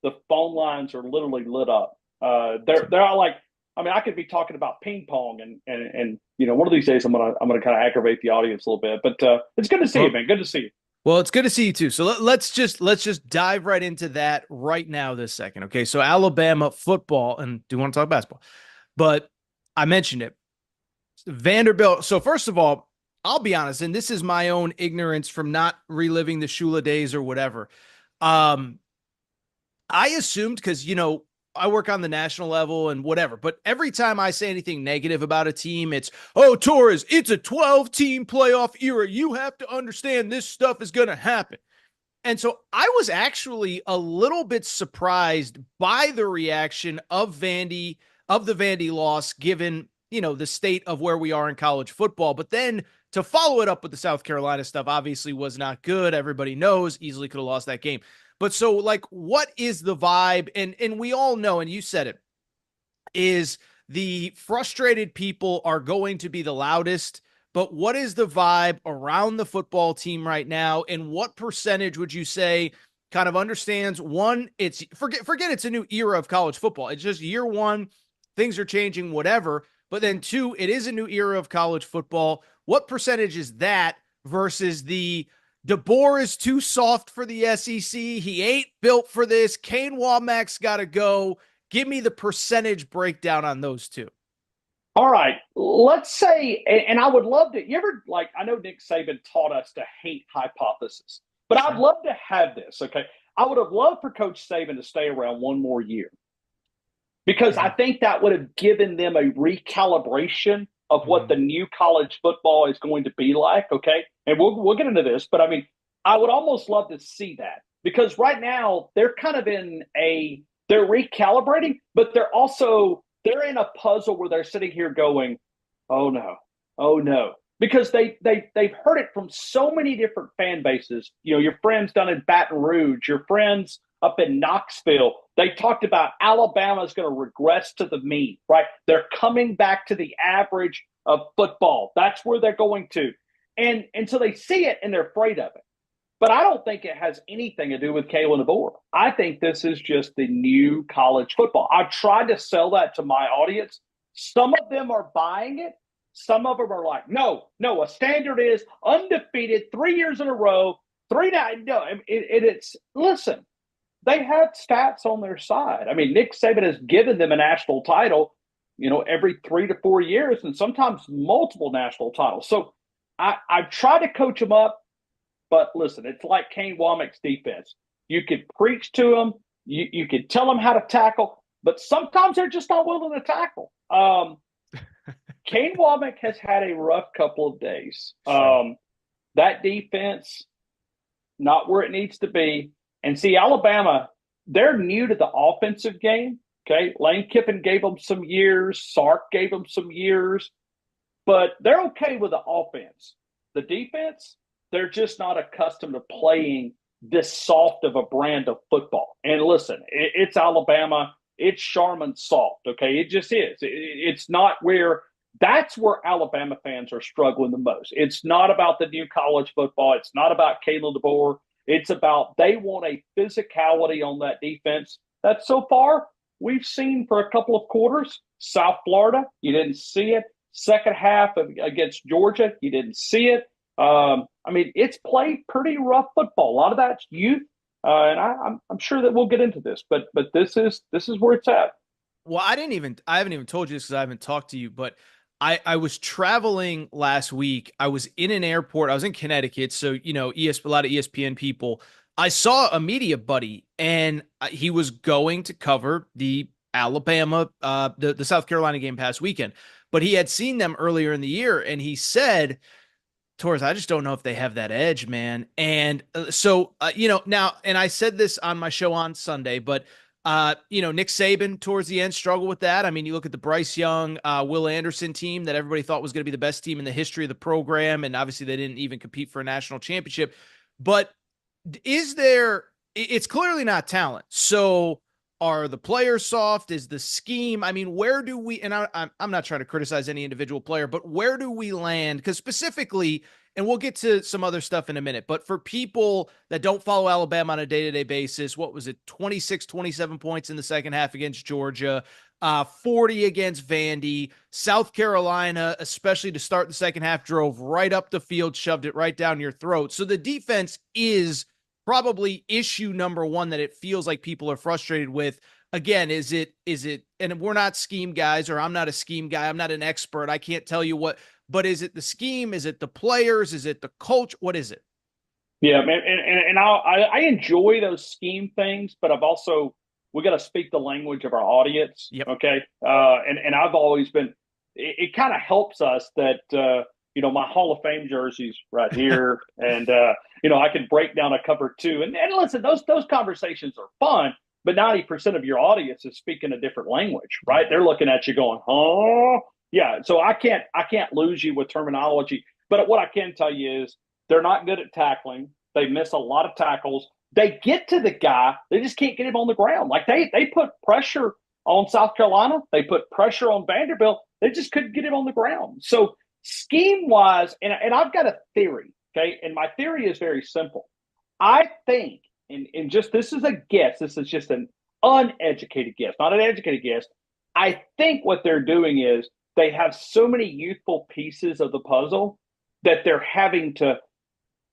S3: the phone lines are literally lit up. They're all like, I could be talking about ping pong and one of these days I'm gonna kind of aggravate the audience a little bit. But it's good to see you, man. Good to see you.
S1: Well, it's good to see you too. So let's just dive right into that right now this second. Okay. So Alabama football, and do want to talk basketball, but I mentioned it. Vanderbilt. So first of all, I'll be honest, and this is my own ignorance from not reliving the Shula days or whatever. I assumed because, I work on the national level and whatever, but every time I say anything negative about a team, it's, oh, Torres, it's a 12-team playoff era. You have to understand this stuff is going to happen. And so I was actually a little bit surprised by the reaction of the Vandy loss, given, the state of where we are in college football. But then to follow it up with the South Carolina stuff obviously was not good. Everybody knows, easily could have lost that game. But so, what is the vibe? And we all know, and you said it, is the frustrated people are going to be the loudest. But what is the vibe around the football team right now? And what percentage would you say kind of understands, one, it's forget it's a new era of college football. It's just year one, things are changing, whatever. But then two, it is a new era of college football. What percentage is that versus the DeBoer is too soft for the SEC. He ain't built for this. Kane Womack's got to go. Give me the percentage breakdown on those two.
S3: All right. Let's say, and I would love to, I know Nick Saban taught us to hate hypothesis, but I'd love to have this, okay? I would have loved for Coach Saban to stay around one more year because I think that would have given them a recalibration of what the new college football is going to be like, okay? And we'll get into this, but I would almost love to see that because right now they're kind of they're recalibrating, but they're in a puzzle where they're sitting here going, oh no, because they've heard it from so many different fan bases. Your friends down in Baton Rouge, your friends up in Knoxville, they talked about Alabama's going to regress to the mean, right? They're coming back to the average of football. That's where they're going to. And so they see it and they're afraid of it. But I don't think it has anything to do with Kalen DeBoer. I think this is just the new college football. I've tried to sell that to my audience. Some of them are buying it. Some of them are like, no, a standard is undefeated 3 years in a row, 3-9. No, listen, they have stats on their side. Nick Saban has given them a national title, every 3 to 4 years and sometimes multiple national titles. So I've tried to coach them up. But listen, it's like Kane Womack's defense. You could preach to them. You could tell them how to tackle, but sometimes they're just not willing to tackle. Kane Womack has had a rough couple of days. That defense, not where it needs to be. And see, Alabama, they're new to the offensive game. Okay, Lane Kiffin gave them some years. Sark gave them some years. But they're okay with the offense. The defense, they're just not accustomed to playing this soft of a brand of football. And listen, it's Alabama. It's Charmin soft, okay? It just is. It's not where – that's where Alabama fans are struggling the most. It's not about the new college football. It's not about Kalen DeBoer. It's about they want a physicality on that defense that so far we've seen for a couple of quarters. South Florida, you didn't see it. Second half against Georgia, you didn't see it. It's played pretty rough football. A lot of that's youth, and I'm sure that we'll get into this. But this is where it's at.
S1: Well, I haven't even told you this because I haven't talked to you. But I was traveling last week. I was in an airport. I was in Connecticut, so a lot of ESPN people. I saw a media buddy, and he was going to cover the Alabama, the South Carolina game past weekend. But he had seen them earlier in the year, and he said, Torres, I just don't know if they have that edge, man. And now, and I said this on my show on Sunday, but Nick Saban towards the end struggled with that. I mean, you look at the Bryce Young, Will Anderson team that everybody thought was going to be the best team in the history of the program, and obviously they didn't even compete for a national championship. But it's clearly not talent. So are the players soft? Is the scheme? I mean, where do we, and I'm not trying to criticize any individual player, but where do we land? Because specifically, and we'll get to some other stuff in a minute, but for people that don't follow Alabama on a day-to-day basis, what was it? 26, 27 points in the second half against Georgia, 40 against Vandy. South Carolina, especially to start the second half, drove right up the field, shoved it right down your throat. So the defense is probably issue number one that it feels like people are frustrated with. Again, is it, and we're not scheme guys, or I'm not a scheme guy. I'm not an expert. I can't tell you what, but is it the scheme? Is it the players? Is it the coach? What is it?
S3: Yeah, man. And I enjoy those scheme things, but we got to speak the language of our audience.
S1: Yep.
S3: Okay. And I've always been, it kind of helps us that, my Hall of Fame jersey's right here. And, I can break down a cover too. And listen, those conversations are fun, but 90% of your audience is speaking a different language, right? They're looking at you going, oh, yeah. So I can't lose you with terminology. But what I can tell you is they're not good at tackling. They miss a lot of tackles. They get to the guy. They just can't get him on the ground. Like they put pressure on South Carolina. They put pressure on Vanderbilt. They just couldn't get him on the ground. So scheme-wise, and I've got a theory, okay? And my theory is very simple. I think, and just this is a guess. This is just an uneducated guess, not an educated guess. I think what they're doing is they have so many youthful pieces of the puzzle that they're having to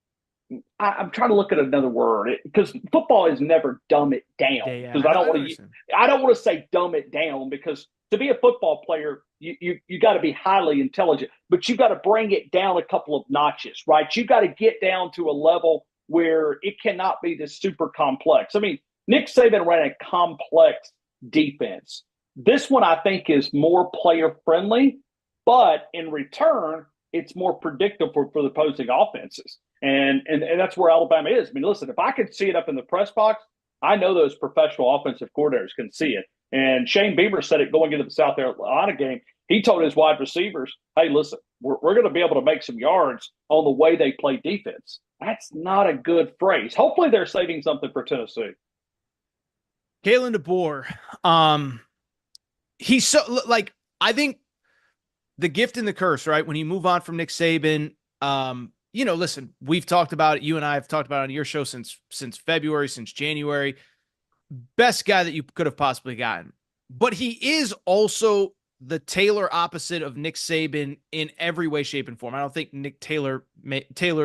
S3: – I'm trying to look at another word because football is never dumb it down. Because I don't want to say dumb it down because to be a football player, you got to be highly intelligent, but you got to bring it down a couple of notches, right? You got to get down to a level where it cannot be this super complex. I mean, Nick Saban ran a complex defense. This one, I think, is more player-friendly, but in return, it's more predictable for the opposing offenses. And that's where Alabama is. I mean, listen, if I could see it up in the press box, I know those professional offensive coordinators can see it. And Shane Beamer said it going into the South Carolina game. He told his wide receivers, hey, listen, we're going to be able to make some yards on the way they play defense. That's not a good phrase. Hopefully they're saving something for Tennessee.
S1: Kalen DeBoer, he's so like, I think the gift and the curse, right? When you move on from Nick Saban, listen, we've talked about it. You and I have talked about it on your show since February, since January. Best guy that you could have possibly gotten. But he is also the Taylor opposite of Nick Saban in every way, shape, and form. I don't think Taylor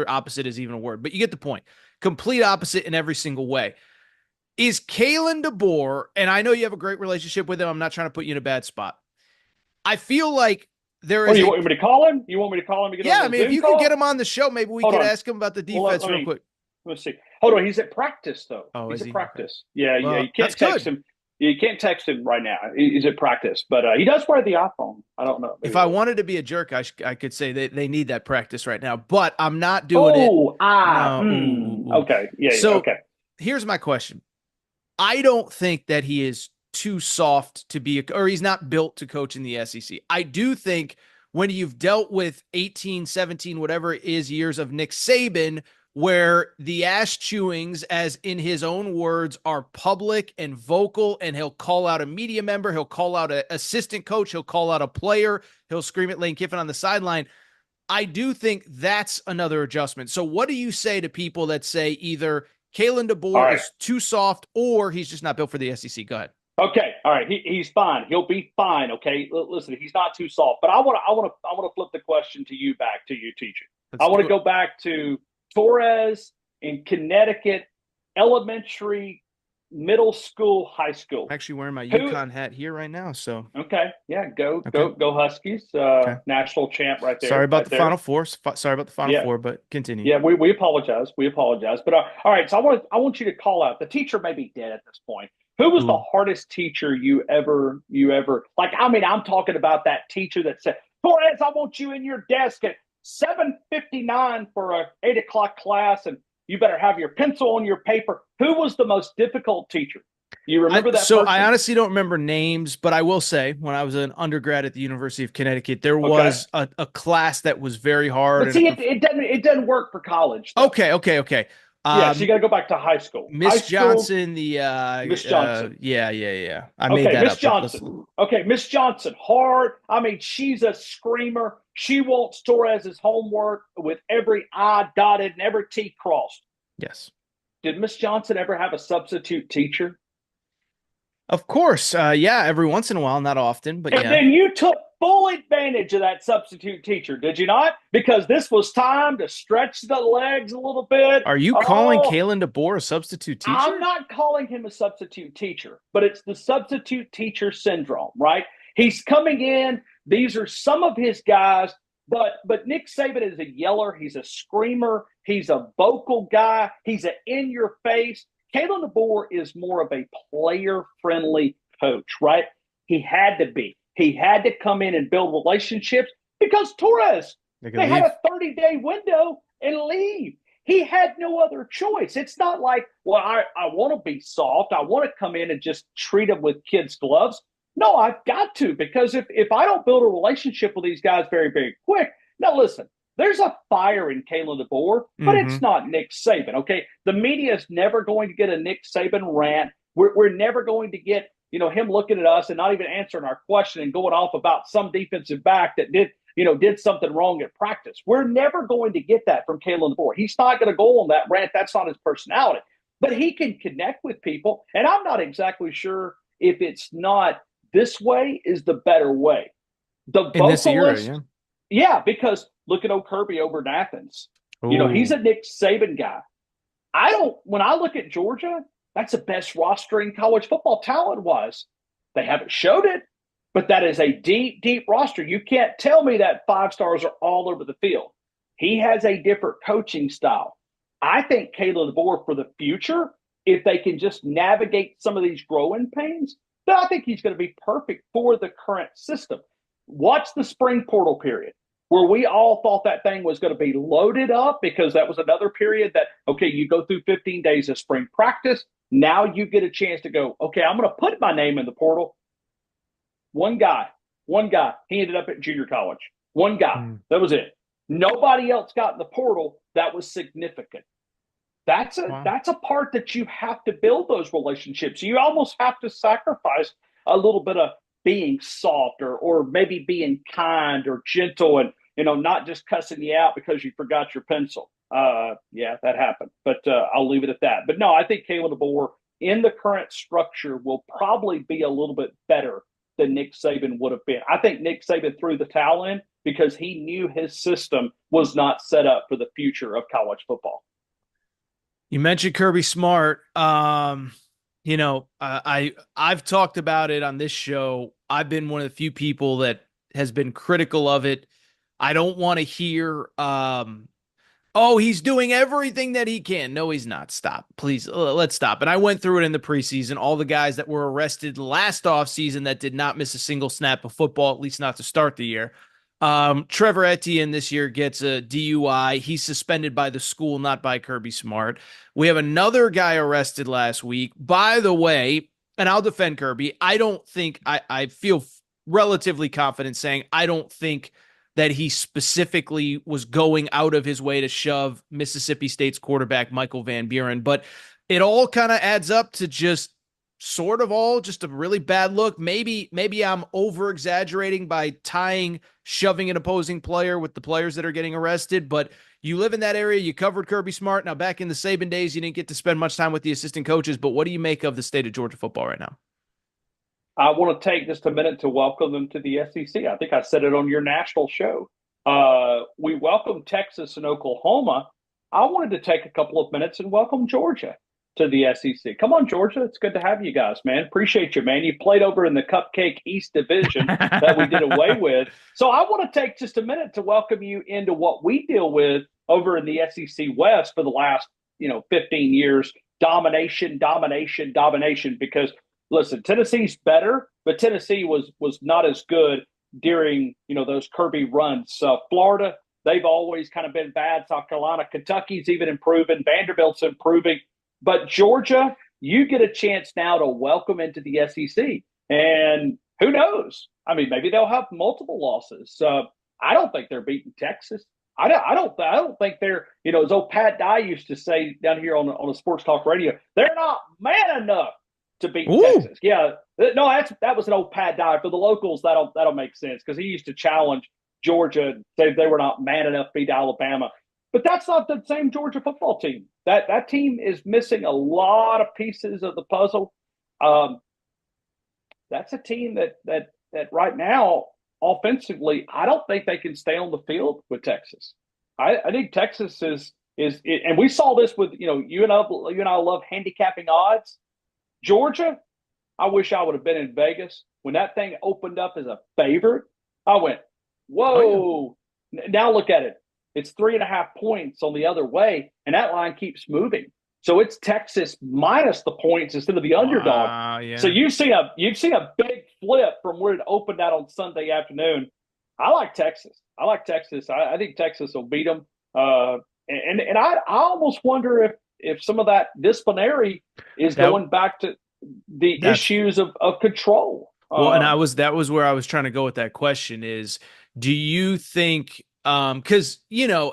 S1: opposite is even a word, but you get the point. Complete opposite in every single way. Is Kalen DeBoer, and I know you have a great relationship with him. I'm not trying to put you in a bad spot. I feel like there is.
S3: You want me to call him? You want me to call him? To get
S1: I mean, if you can get him on the show, maybe we could ask him about the defense real quick.
S3: Let's see. Hold on, he's at practice though.
S1: Oh,
S3: he's
S1: at
S3: practice. Yeah,
S1: well,
S3: you can't text him. You can't text him right now. He's at practice, but he does wear the iPhone. I don't know.
S1: If I wanted to be a jerk, I could say they need that practice right now, but I'm not doing it.
S3: Okay. Yeah.
S1: So
S3: okay.
S1: Here's my question. I don't think that he is too soft to be, or he's not built to coach in the SEC. I do think when you've dealt with 18, 17, whatever it is, years of Nick Saban, where the ass chewings, as in his own words, are public and vocal, and he'll call out a media member, he'll call out an assistant coach, he'll call out a player, he'll scream at Lane Kiffin on the sideline. I do think that's another adjustment. So what do you say to people that say either Kalen DeBoer is too soft or he's just not built for the SEC? Go ahead.
S3: Okay. All right. He's fine. He'll be fine. Okay. Listen, he's not too soft, but I want to flip the question to you back to you, teacher. I want to go back to Torres in Connecticut, elementary, middle school, high school.
S1: I'm actually wearing my UConn hat here right now. So
S3: okay, yeah, go Huskies! National champ right there.
S1: Sorry about the Final Four. Sorry about the Final Four, but continue.
S3: Yeah, we apologize. We apologize. But all right, so I want you to call out. The teacher may be dead at this point. Who was the hardest teacher you ever like? I mean, I'm talking about that teacher that said, "Torres, I want you in your desk at 7:59 for a 8 o'clock class, and you better have your pencil on your paper. Who was the most difficult teacher? You remember that
S1: So
S3: person?
S1: I honestly don't remember names, but I will say when I was an undergrad at the University of Connecticut, there was a class that was very hard.
S3: But see, it doesn't work for college, though.
S1: Okay.
S3: Yeah, so you got to go back to high school.
S1: Miss Johnson,
S3: Miss Johnson.
S1: Yeah. I made that
S3: Miss
S1: up.
S3: Johnson. Okay, Miss Johnson, hard. I mean, she's a screamer. She wants Torres's homework with every I dotted and every T crossed.
S1: Yes.
S3: Did Miss Johnson ever have a substitute teacher?
S1: Of course. Yeah, every once in a while, not often, but
S3: And then you took full advantage of that substitute teacher, did you not? Because this was time to stretch the legs a little bit.
S1: Are you calling Kalen DeBoer a substitute teacher?
S3: I'm not calling him a substitute teacher, but it's the substitute teacher syndrome, right? He's coming in. These are some of his guys, but Nick Saban is a yeller. He's a screamer. He's a vocal guy. He's an in-your-face. Kalen DeBoer is more of a player-friendly coach, right? He had to be. He had to come in and build relationships because Torres, they had a 30-day window and leave. He had no other choice. It's not like, well, I want to be soft. I want to come in and just treat them with kids' gloves. No, I've got to, because if I don't build a relationship with these guys very, very quick. Now, listen, there's a fire in Kalen DeBoer, but it's not Nick Saban, okay? The media is never going to get a Nick Saban rant. We're never going to get, him looking at us and not even answering our question and going off about some defensive back that did something wrong at practice. We're never going to get that from Kalen DeBoer. He's not going to go on that rant. That's not his personality. But he can connect with people, and I'm not exactly sure if it's not this way is the better way. The
S1: in this era,
S3: yeah, because look at Kirby over in Athens.
S1: Ooh.
S3: He's a Nick Saban guy. When I look at Georgia, that's the best roster in college football talent-wise. They haven't showed it, but that is a deep, deep roster. You can't tell me that 5 stars are all over the field. He has a different coaching style. I think Kalen DeBoer for the future, if they can just navigate some of these growing pains, then I think he's going to be perfect for the current system. Watch the spring portal period, where we all thought that thing was going to be loaded up because that was another period that, okay, you go through 15 days of spring practice. Now you get a chance to go, okay, I'm going to put my name in the portal. One guy, he ended up at junior college. One guy, that was it. Nobody else got in the portal that was significant. That's a part that you have to build those relationships. You almost have to sacrifice a little bit of being soft or maybe being kind or gentle and, not just cussing you out because you forgot your pencil. Yeah, that happened, but I'll leave it at that. But no, I think Kalen DeBoer in the current structure will probably be a little bit better than Nick Saban would have been. I think Nick Saban threw the towel in because he knew his system was not set up for the future of college football.
S1: You mentioned Kirby Smart. I've talked about it on this show. I've been one of the few people that has been critical of it. I don't want to hear, he's doing everything that he can. No, he's not. Stop. Please, let's stop. And I went through it in the preseason. All the guys that were arrested last offseason that did not miss a single snap of football, at least not to start the year. Trevor Etienne this year gets a DUI. He's suspended by the school, not by Kirby Smart. We have another guy arrested last week. By the way, and I'll defend Kirby, I don't think I feel relatively confident saying I don't think that he specifically was going out of his way to shove Mississippi State's quarterback Michael Van Buren, but it all kind of adds up to just a really bad look. Maybe I'm over exaggerating by shoving an opposing player with the players that are getting arrested, but you live in that area. You covered Kirby Smart. Now back in the Saban days, you didn't get to spend much time with the assistant coaches, but what do you make of the state of Georgia football right now?
S3: I want to take just a minute to welcome them to the SEC. I think I said it on your national show. We welcome Texas and Oklahoma. I wanted to take a couple of minutes and welcome Georgia to the SEC. Come on, Georgia. It's good to have you guys, man. Appreciate you, man. You played over in the Cupcake East Division that we did away with. So I want to take just a minute to welcome you into what we deal with over in the SEC West for the last, 15 years. Domination, because listen, Tennessee's better, but Tennessee was not as good during, those Kirby runs. Florida, they've always kind of been bad. South Carolina, Kentucky's even improving. Vanderbilt's improving. But Georgia, you get a chance now to welcome into the SEC. And who knows? I mean, maybe they'll have multiple losses. I don't think they're beating Texas. I don't think they're, as old Pat Dye used to say down here on a sports talk radio, they're not man enough to beat Texas. Yeah, no, that was an old Pat Dye. For the locals, that'll make sense because he used to challenge Georgia and say they were not man enough to beat Alabama. But that's not the same Georgia football team. That team is missing a lot of pieces of the puzzle. That's a team that right now, offensively, I don't think they can stay on the field with Texas. I think Texas is and we saw this with you and I love handicapping odds. Georgia, I wish I would have been in Vegas when that thing opened up as a favorite. I went, whoa! Oh, yeah. Now look at it. It's 3.5 points on the other way, and that line keeps moving. So it's Texas minus the points instead of the underdog.
S1: Yeah. So
S3: you've seen a big flip from where it opened out on Sunday afternoon. I like Texas. I think Texas will beat them. And I almost wonder if some of that disciplinary is going back to the issues of control.
S1: Well, and that was where I was trying to go with that question is, do you think because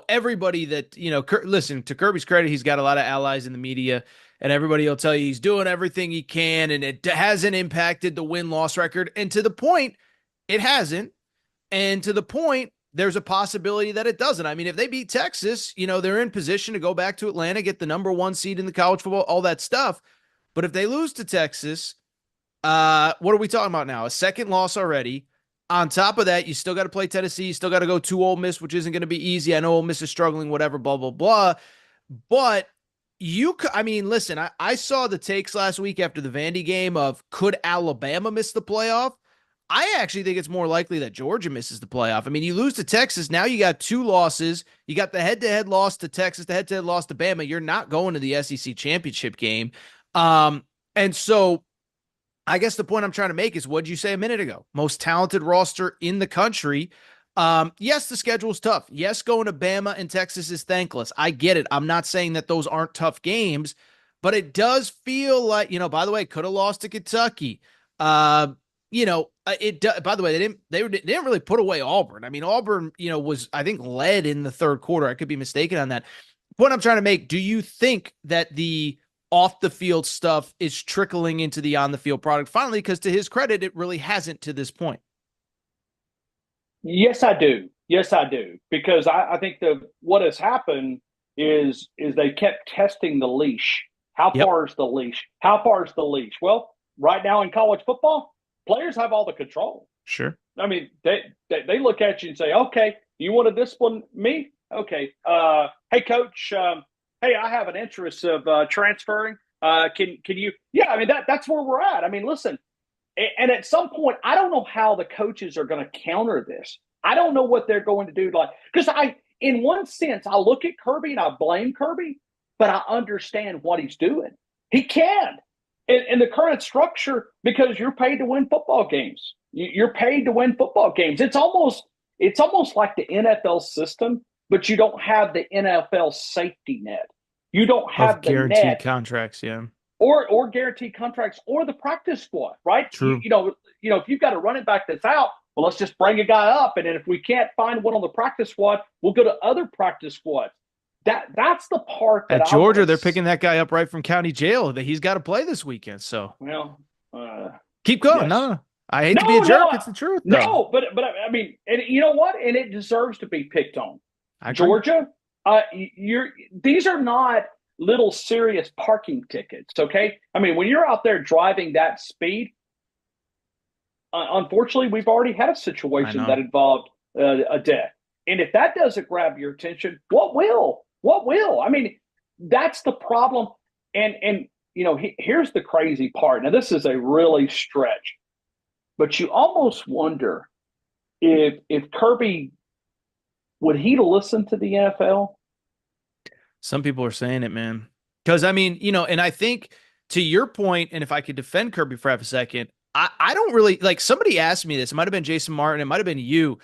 S1: everybody that listen, to Kirby's credit, he's got a lot of allies in the media, and everybody will tell you he's doing everything he can, and it hasn't impacted the win-loss record. And to the point, it hasn't. And to the point, there's a possibility that it doesn't. I mean, if they beat Texas, they're in position to go back to Atlanta, get the number 1 seed in the college football, all that stuff. But if they lose to Texas, what are we talking about now? A second loss already. On top of that, you still got to play Tennessee. You still got to go to Ole Miss, which isn't going to be easy. I know Ole Miss is struggling, whatever, blah, blah, blah. But listen, I saw the takes last week after the Vandy game of could Alabama miss the playoff? I actually think it's more likely that Georgia misses the playoff. I mean, you lose to Texas. Now you got 2 losses. You got the head-to-head loss to Texas, the head-to-head loss to Bama. You're not going to the SEC championship game. And so I guess the point I'm trying to make is, what'd you say a minute ago? Most talented roster in the country. Yes, the schedule's tough. Yes, going to Bama and Texas is thankless. I get it. I'm not saying that those aren't tough games, but it does feel like, by the way, could have lost to Kentucky. By the way, they didn't really put away Auburn. I mean, Auburn, was, I think, led in the third quarter. I could be mistaken on that. What I'm trying to make, do you think that the off the field stuff is trickling into the on the field product finally? Because to his credit, it really hasn't to this point.
S3: Yes, I do. Because I think what has happened is they kept testing the leash. How far is the leash? Well, right now in college football, players have all the control.
S1: Sure.
S3: I mean, they look at you and say, okay, you want to discipline me? Okay. Hey, coach, hey, I have an interest of transferring. Can you? Yeah, I mean, that's where we're at. I mean, listen, and at some point, I don't know how the coaches are going to counter this. I don't know what they're going to do. Because in one sense, I look at Kirby and I blame Kirby, but I understand what he's doing. He can. In the current structure, because you're paid to win football games. You're paid to win football games. It's almost like the NFL system, but you don't have the NFL safety net. You don't have the
S1: guaranteed contracts, yeah,
S3: or guaranteed contracts, or the practice squad, right?
S1: True.
S3: If you've got a running back that's out, well, let's just bring a guy up, and then if we can't find one on the practice squad, we'll go to other practice squads. That's the part that
S1: at Georgia, they're picking that guy up right from county jail that he's got to play this weekend. So keep going. Yes. No, I hate to be a jerk. It's the truth.
S3: No, but I mean, and you know what? And it deserves to be picked on. Georgia, these are not little serious parking tickets. Okay, I mean, when you're out there driving that speed, unfortunately, we've already had a situation that involved a death. And if that doesn't grab your attention, what will? I mean, that's the problem. And here's the crazy part. Now, this is a really stretch, but you almost wonder if Kirby, would he listen to the NFL?
S1: Some people are saying it, man. Because, I mean, and I think to your point, and if I could defend Kirby for half a second, I don't really, somebody asked me this. It might have been Jason Martin. It might have been you.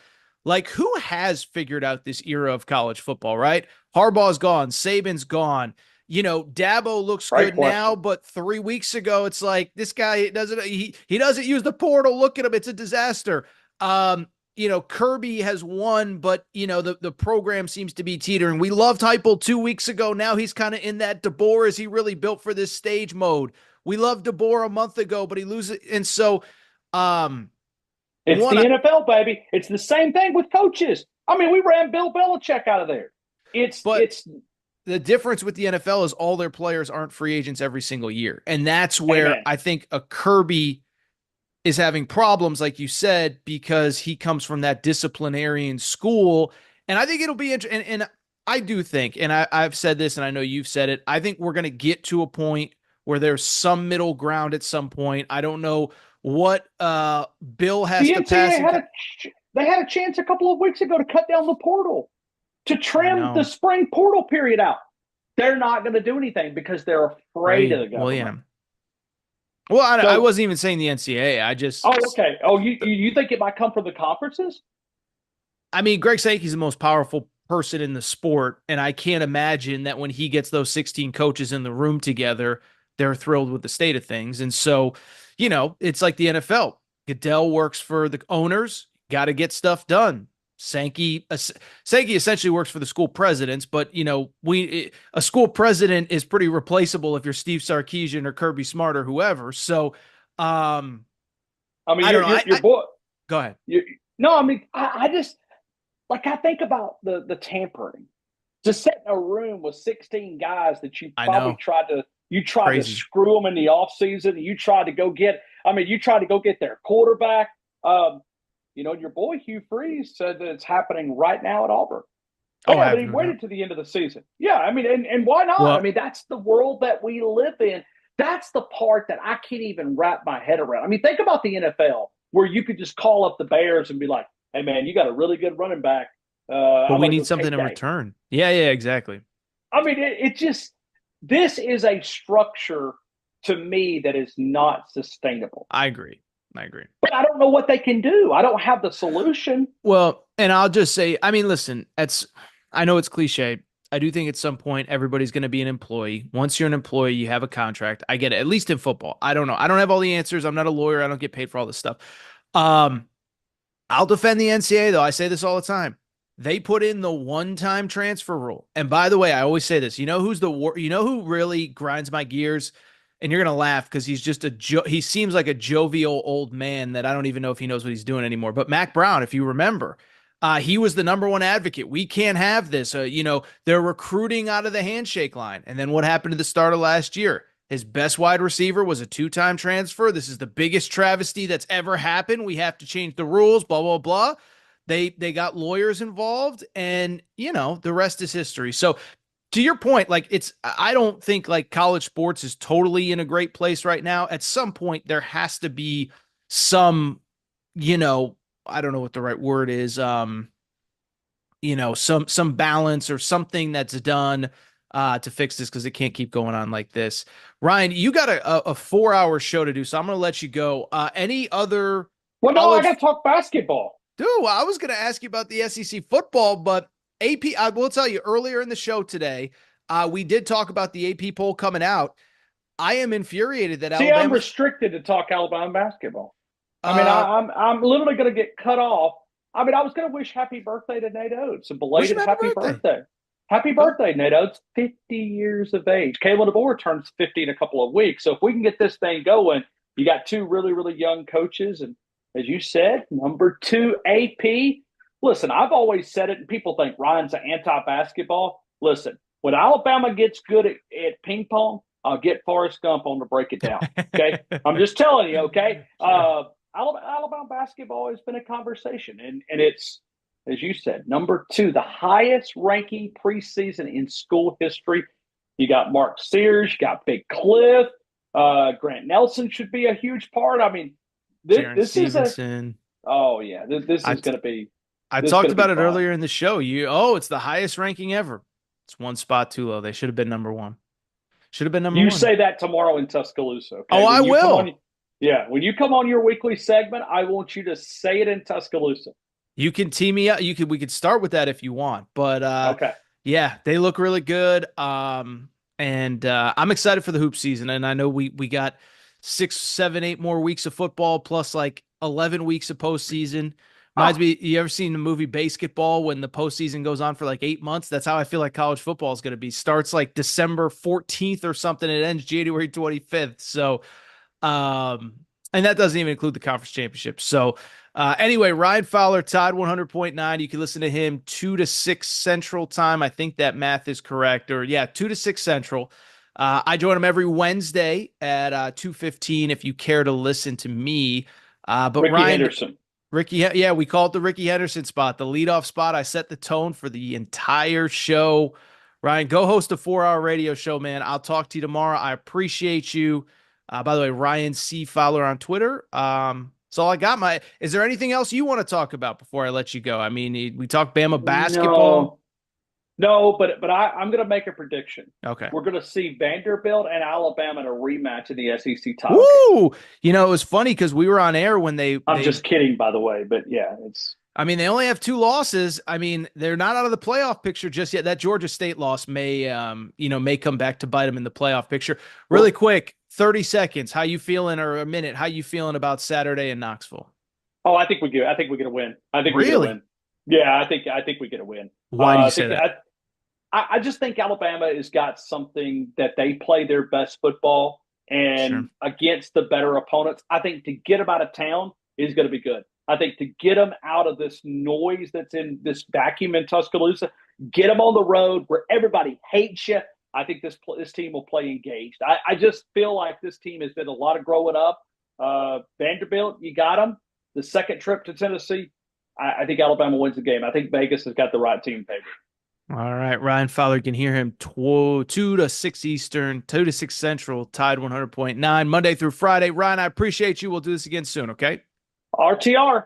S1: Like, who has figured out this era of college football, right? Harbaugh's gone. Saban's gone. Dabo looks
S3: Great
S1: good now,
S3: question.
S1: but 3 weeks ago, it's like this guy doesn't he doesn't use the portal. Look at him. It's a disaster. Kirby has won, but the program seems to be teetering. We loved Heupel 2 weeks ago. Now he's kind of in that DeBoer, is he really built for this stage mode? We loved DeBoer a month ago, but he loses. And so
S3: it's the NFL, baby. It's the same thing with coaches. I mean, we ran Bill Belichick out of there. It's
S1: the difference with the NFL is all their players aren't free agents every single year. And that's where
S3: Amen.
S1: I think a Kirby is having problems, like you said, because he comes from that disciplinarian school. And I think it'll be interesting. And I do think, and I've said this, and I know you've said it, I think we're going to get to a point where there's some middle ground at some point. I don't know what bill has to pass.
S3: They had a chance a couple of weeks ago to cut down the portal, to trim the spring portal period out. They're not going to do anything because they're afraid of the government.
S1: Well, I wasn't even saying the NCAA. I just.
S3: Oh, okay. Oh, you think it might come from the conferences?
S1: I mean, Greg Sankey's the most powerful person in the sport, and I can't imagine that when he gets those 16 coaches in the room together, they're thrilled with the state of things. And so, it's like the NFL. Goodell works for the owners, got to get stuff done. Sankey essentially works for the school presidents, but a school president is pretty replaceable if you're Steve Sarkisian or Kirby Smart or whoever. So, I mean,
S3: I don't know. Your boy.
S1: Go ahead.
S3: I just I think about the tampering. To sit in a room with 16 guys that you probably tried to screw them in the offseason. You tried to go get their quarterback. Your boy Hugh Freeze said that it's happening right now at Auburn. But he waited to the end of the season. Yeah, I mean, and why not? Well, I mean, that's the world that we live in. That's the part that I can't even wrap my head around. I mean, think about the NFL where you could just call up the Bears and be like, hey, man, you got a really good running back.
S1: But we need something in return. Yeah, exactly.
S3: I mean, this is a structure to me that is not sustainable.
S1: I agree.
S3: But I don't know what they can do. I don't have the solution.
S1: Well, and I'll just say, I mean, listen, I know it's cliche. I do think at some point everybody's going to be an employee. Once you're an employee, you have a contract. I get it, at least in football. I don't know. I don't have all the answers. I'm not a lawyer. I don't get paid for all this stuff. I'll defend the NCAA, though. I say this all the time. They put in the one-time transfer rule. And by the way, I always say this. You know who really grinds my gears? And you're going to laugh because he's just he seems like a jovial old man that I don't even know if he knows what he's doing anymore. But Mac Brown, if you remember, he was the number one advocate. We can't have this. They're recruiting out of the handshake line. And then what happened to the start of last year? His best wide receiver was a 2-time transfer. This is the biggest travesty that's ever happened. We have to change the rules, blah, blah, blah. They got lawyers involved, and, the rest is history. So to your point, I don't think college sports is totally in a great place right now. At some point, there has to be some, I don't know what the right word is, some balance or something that's done to fix this, because it can't keep going on like this. Ryan, you got a 4-hour show to do, so I'm going to let you go. Any other?
S3: Well, no, I got to talk basketball.
S1: Dude, well, I was going to ask you about the SEC football, but AP, I will tell you, earlier in the show today, we did talk about the AP poll coming out. I am infuriated that Alabama.
S3: I'm restricted to talk Alabama basketball. I mean, I'm literally going to get cut off. I mean, I was going to wish happy birthday to Nate Oates. A belated happy birthday. Happy birthday, Nate Oates. 50 years of age. Kayla DeBoer turns 50 in a couple of weeks. So if we can get this thing going, you got two really, really young coaches. And as you said, number 2 AP. Listen, I've always said it, and people think Ryan's an anti-basketball. Listen, when Alabama gets good at ping pong, I'll get Forrest Gump on to break it down. Okay, I'm just telling you. Okay, Alabama basketball has been a conversation, and it's, as you said, number 2, the highest ranking preseason in school history. You got Mark Sears, you got Big Cliff, Grant Nelson should be a huge part. I mean, this is this is going to be.
S1: I talked about it earlier in the show. It's the highest ranking ever. It's one spot too low. They should have been number 1. Should have been number 1.
S3: You say that tomorrow in Tuscaloosa. Okay?
S1: Oh, I will.
S3: When you come on your weekly segment, I want you to say it in Tuscaloosa.
S1: You can tee me up. We could start with that if you want. But
S3: Okay.
S1: yeah, they look really good. And I'm excited for the hoop season. And I know we got 6, 7, 8 more weeks of football plus like 11 weeks of postseason. Reminds me, you ever seen the movie Basketball when the postseason goes on for like 8 months? That's how I feel like college football is going to be. Starts like December 14th or something. It ends January 25th. So, and that doesn't even include the conference championship. So, anyway, Ryan Fowler, Tide 100.9. You can listen to him 2 to 6 Central time. I think that math is correct. Or, yeah, 2 to 6 Central. I join him every Wednesday at 2:15 if you care to listen to me. But
S3: Ricky
S1: Ryan
S3: Henderson.
S1: Ricky, yeah, we call it the Ricky Henderson spot, the leadoff spot. I set the tone for the entire show. Ryan, go host a 4-hour radio show, man. I'll talk to you tomorrow. I appreciate you. By the way, Ryan C. Fowler on Twitter. That's all I got. Is there anything else you want to talk about before I let you go? I mean, we talked Bama basketball.
S3: No, but I'm going to make a prediction.
S1: Okay.
S3: We're going to see Vanderbilt and Alabama in a rematch in the SEC title
S1: Woo! Game. It was funny because we were on air when
S3: I'm just kidding, by the way, but yeah, it's.
S1: I mean, they only have 2 losses. I mean, they're not out of the playoff picture just yet. That Georgia State loss may come back to bite them in the playoff picture. Really quick, 30 seconds. How you feeling, or a minute? How you feeling about Saturday in Knoxville?
S3: Oh, I think we get a win. I think we get a win. Yeah, I think we get a win.
S1: Why do you say that?
S3: I just think Alabama has got something that they play their best football, and against the better opponents, I think to get them out of town is going to be good. I think to get them out of this noise that's in this vacuum in Tuscaloosa, get them on the road where everybody hates you. I think this team will play engaged. I just feel like this team has been a lot of growing up. Vanderbilt, you got them. The second trip to Tennessee, I think Alabama wins the game. I think Vegas has got the right team favored.
S1: All right, Ryan Fowler, you can hear him 2 to 6 Eastern, 2 to 6 Central, Tide 100.9, Monday through Friday. Ryan, I appreciate you. We'll do this again soon, okay?
S3: RTR.